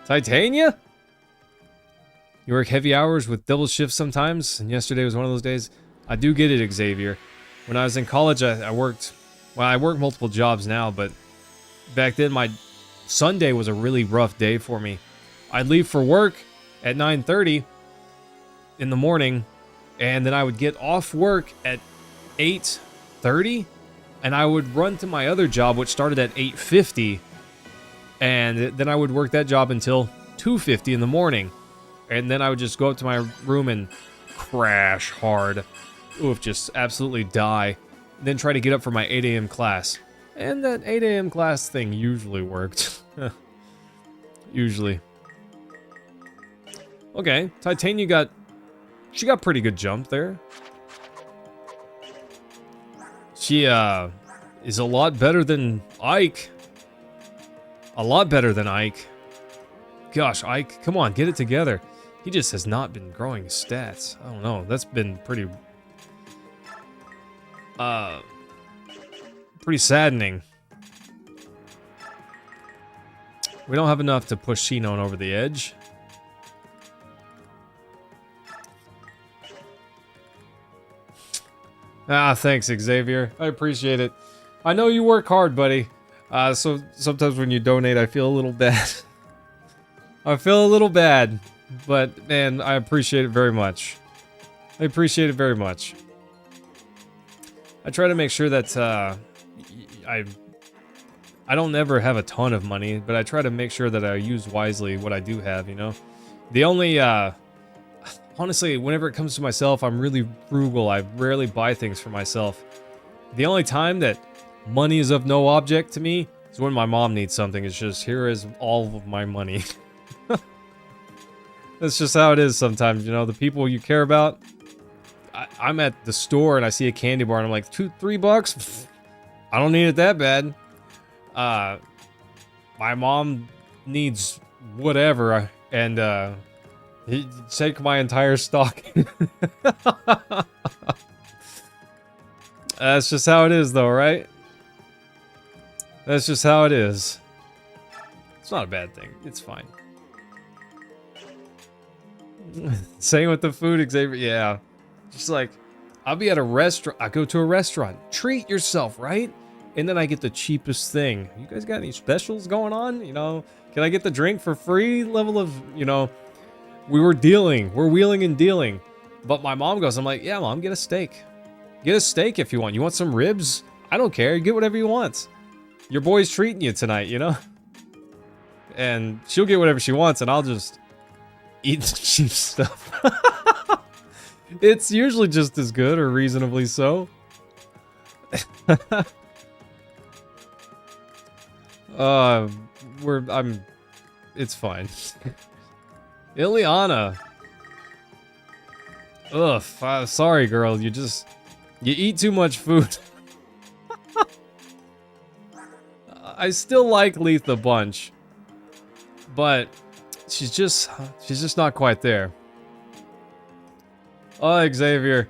Titania? You work heavy hours with double shifts sometimes, and yesterday was one of those days. I do get it, Xavier. When I was in college, I worked... Well, I work multiple jobs now, but back then my Sunday was a really rough day for me. I'd leave for work at 9:30 in the morning, and then I would get off work at 8:30, and I would run to my other job, which started at 8:50, and then I would work that job until 2:50 in the morning, and then I would just go up to my room and crash hard. Oof, just absolutely die. Then try to get up for my 8 a.m. class. And that 8 a.m. class thing usually worked. Usually. Okay, Titania got... She got pretty good jump there. She, is a lot better than Ike. A lot better than Ike. Gosh, Ike, come on, get it together. He just has not been growing his stats. I don't know, that's been pretty... pretty saddening. We don't have enough to push Shinon over the edge. Ah, thanks, Xavier. I appreciate it. I know you work hard, buddy. So sometimes when you donate, I feel a little bad. I feel a little bad, but man, I appreciate it very much. I appreciate it very much. I try to make sure that I don't ever have a ton of money, but I try to make sure that I use wisely what I do have, you know? The only, honestly, whenever it comes to myself, I'm really frugal. I rarely buy things for myself. The only time that money is of no object to me is when my mom needs something. It's just, here is all of my money. That's just how it is sometimes, you know? The people you care about. I'm at the store and I see a candy bar and I'm like, $3? I don't need it that bad. My mom needs whatever, and take my entire stock. That's just how it is, though, right? That's just how it is. It's not a bad thing. It's fine. Same with the food, Xavier. Yeah. Just like, I'll be at a restaurant. I go to a restaurant. Treat yourself, right? And then I get the cheapest thing. You guys got any specials going on? You know, can I get the drink for free? Level of, you know, we're wheeling and dealing. But my mom goes, I'm like, yeah, Mom, get a steak. Get a steak if you want. You want some ribs? I don't care. Get whatever you want. Your boy's treating you tonight, you know? And she'll get whatever she wants, and I'll just eat the cheap stuff. It's usually just as good, or reasonably so. It's fine. Ileana. Ugh, sorry girl, you eat too much food. I still like Leith a bunch, but she's just not quite there. Oh, Xavier.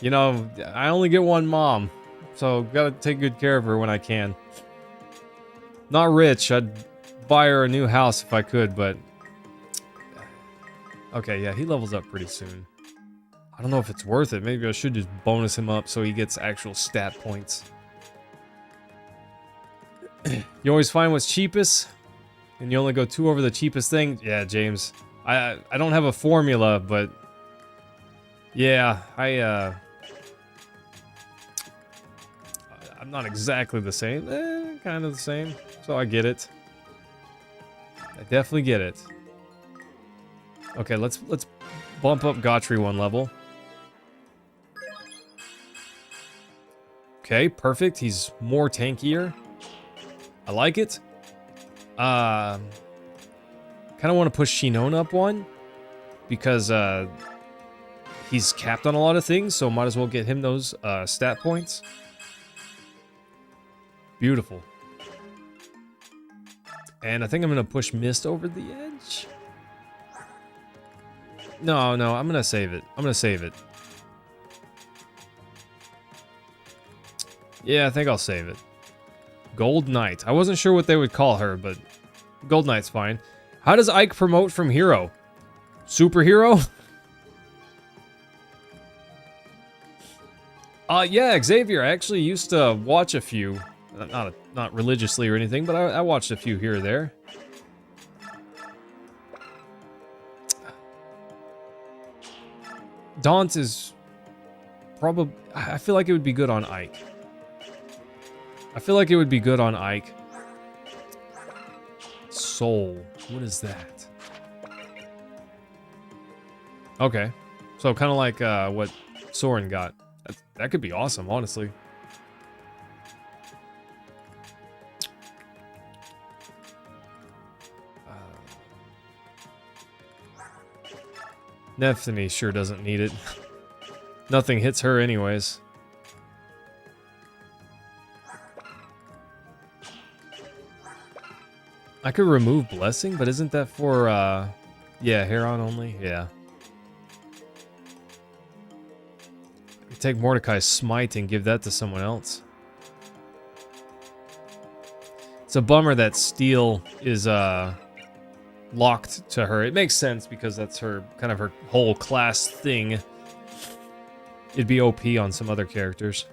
You know, I only get one mom, so gotta take good care of her when I can. Not rich, I'd buy her a new house if I could, but... Okay, yeah, he levels up pretty soon. I don't know if it's worth it. Maybe I should just bonus him up so he gets actual stat points. You always find what's cheapest, and you only go 2 over the cheapest thing. Yeah, James. I don't have a formula, but yeah, I'm not exactly the same. Kind of the same. So I get it. I definitely get it. Okay, let's bump up Gotri 1 level. Okay, perfect. He's more tankier. I like it. Kind of want to push Shinon up 1 because he's capped on a lot of things, so might as well get him those stat points. Beautiful. And I think I'm going to push Mist over the edge. No, I'm going to save it. I'm going to save it. Yeah, I think I'll save it. Gold Knight. I wasn't sure what they would call her, but Gold Knight's fine. How does Ike promote from hero? Superhero? Yeah, Xavier. I actually used to watch a few. Not religiously or anything, but I watched a few here or there. Daunt is probably... I feel like it would be good on Ike. I feel like it would be good on Ike. Soul. What is that? Okay. So kind of like what Soren got. That could be awesome, honestly. Nephthany sure doesn't need it. Nothing hits her anyways. I could remove Blessing, but isn't that for, yeah, Heron only? Yeah. Take Mordecai's Smite and give that to someone else. It's a bummer that Steel is, locked to her. It makes sense because that's her, kind of her whole class thing. It'd be OP on some other characters.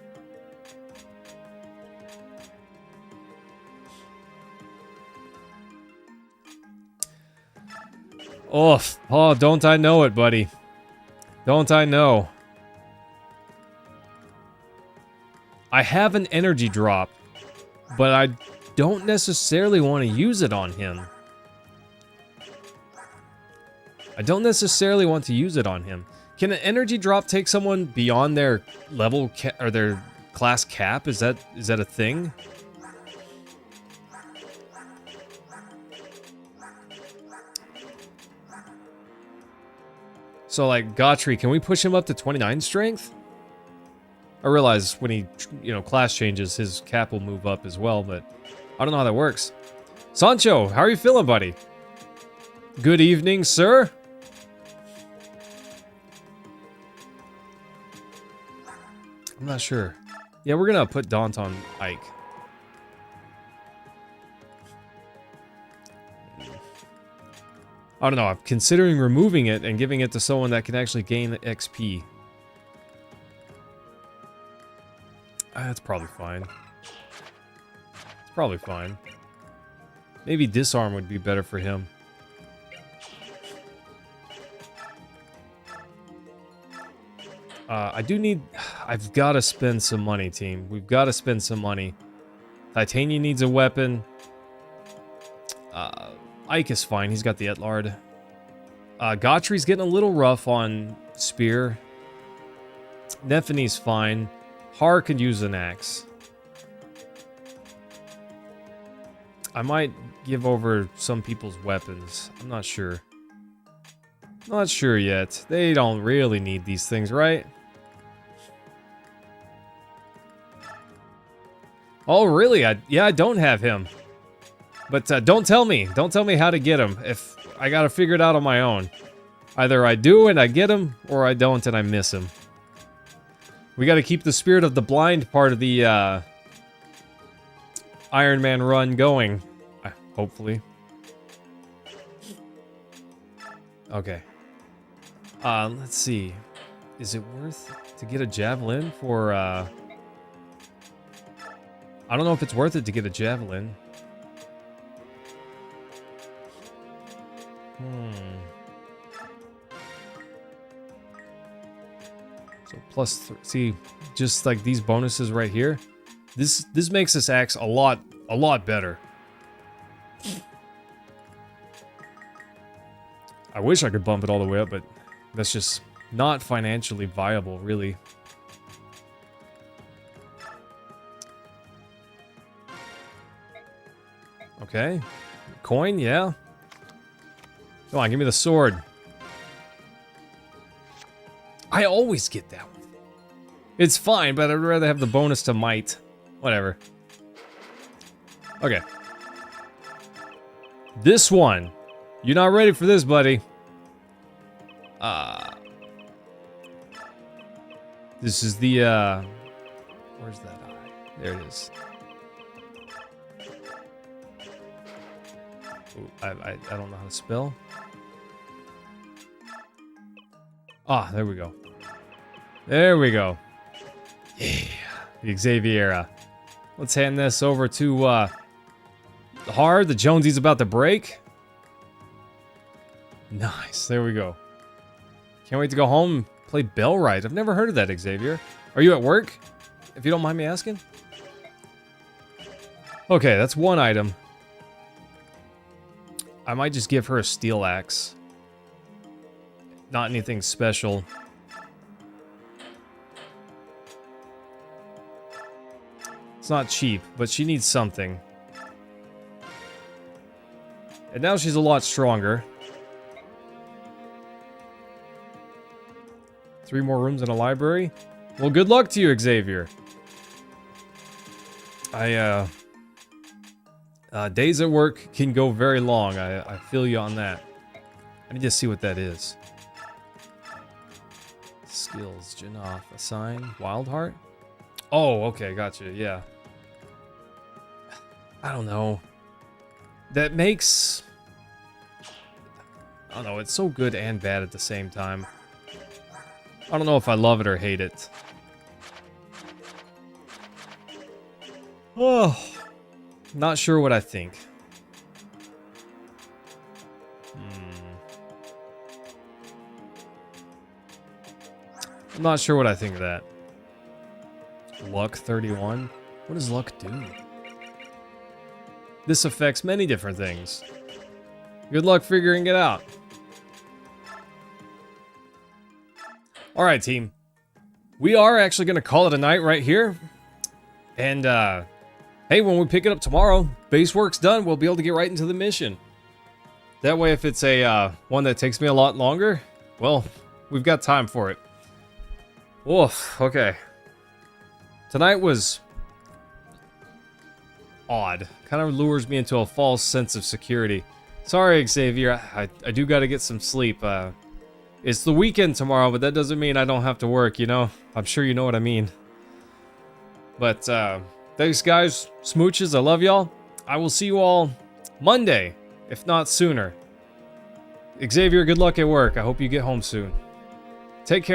Oh, don't I know it, buddy. Don't I know. I have an energy drop, but I don't necessarily want to use it on him. I don't necessarily want to use it on him. Can an energy drop take someone beyond their level or their class cap? Is that a thing? So like Gotri, can we push him up to 29 strength? I realize when he, class changes, his cap will move up as well, but I don't know how that works. Sancho, how are you feeling, buddy? Good evening, sir. I'm not sure. Yeah, we're gonna put Daunt on Ike. I don't know. I'm considering removing it and giving it to someone that can actually gain the XP. That's probably fine. It's probably fine. Maybe Disarm would be better for him. I do need... I've got to spend some money, team. We've got to spend some money. Titania needs a weapon. Ike is fine. He's got the Etlard. Gotri's getting a little rough on Spear. Nephany's fine. Har could use an axe. I might give over some people's weapons. I'm not sure. Not sure yet. They don't really need these things, right? Oh, really? Yeah, I don't have him. But don't tell me. Don't tell me how to get him. If I gotta figure it out on my own. Either I do and I get him, or I don't and I miss him. We gotta keep the Spirit of the Blind part of the Iron Man run going. Hopefully. Okay. Let's see. Is it worth to get a javelin for, I don't know if it's worth it to get a javelin. So plus, see, just like these bonuses right here. This makes this axe a lot better. I wish I could bump it all the way up, but that's just not financially viable, really. Okay. Coin, yeah. Come on, give me the sword. I always get that one. It's fine, but I'd rather have the bonus to might. Whatever. Okay. This one. You're not ready for this, buddy. This is the, where's that eye? There it is. Ooh, I don't know how to spell. Ah, there we go. There we go. Yeah, the Xaviera. Let's hand this over to, Hard. The Jonesy's about to break. Nice, there we go. Can't wait to go home and play Bellrite. I've never heard of that, Xavier. Are you at work? If you don't mind me asking. Okay, that's one item. I might just give her a steel axe. Not anything special. It's not cheap, but she needs something. And now she's a lot stronger. 3 more rooms in a library? Well, good luck to you, Xavier. Days at work can go very long. I feel you on that. I need to see what that is. Skills, Janoff, assign, Wild Heart? Oh, okay, gotcha, yeah. I don't know. That makes... I don't know, it's so good and bad at the same time. I don't know if I love it or hate it. Oh, not sure what I think. I'm not sure what I think of that. Luck 31? What does luck do? This affects many different things. Good luck figuring it out. Alright, team. We are actually going to call it a night right here. And, hey, when we pick it up tomorrow, base work's done, we'll be able to get right into the mission. That way, if it's a, one that takes me a lot longer, well, we've got time for it. Oof, okay. Tonight was odd. Kind of lures me into a false sense of security. Sorry, Xavier, I do got to get some sleep. It's the weekend tomorrow, but that doesn't mean I don't have to work, you know? I'm sure you know what I mean. But, thanks, guys. Smooches, I love y'all. I will see you all Monday, if not sooner. Xavier, good luck at work. I hope you get home soon. Take care.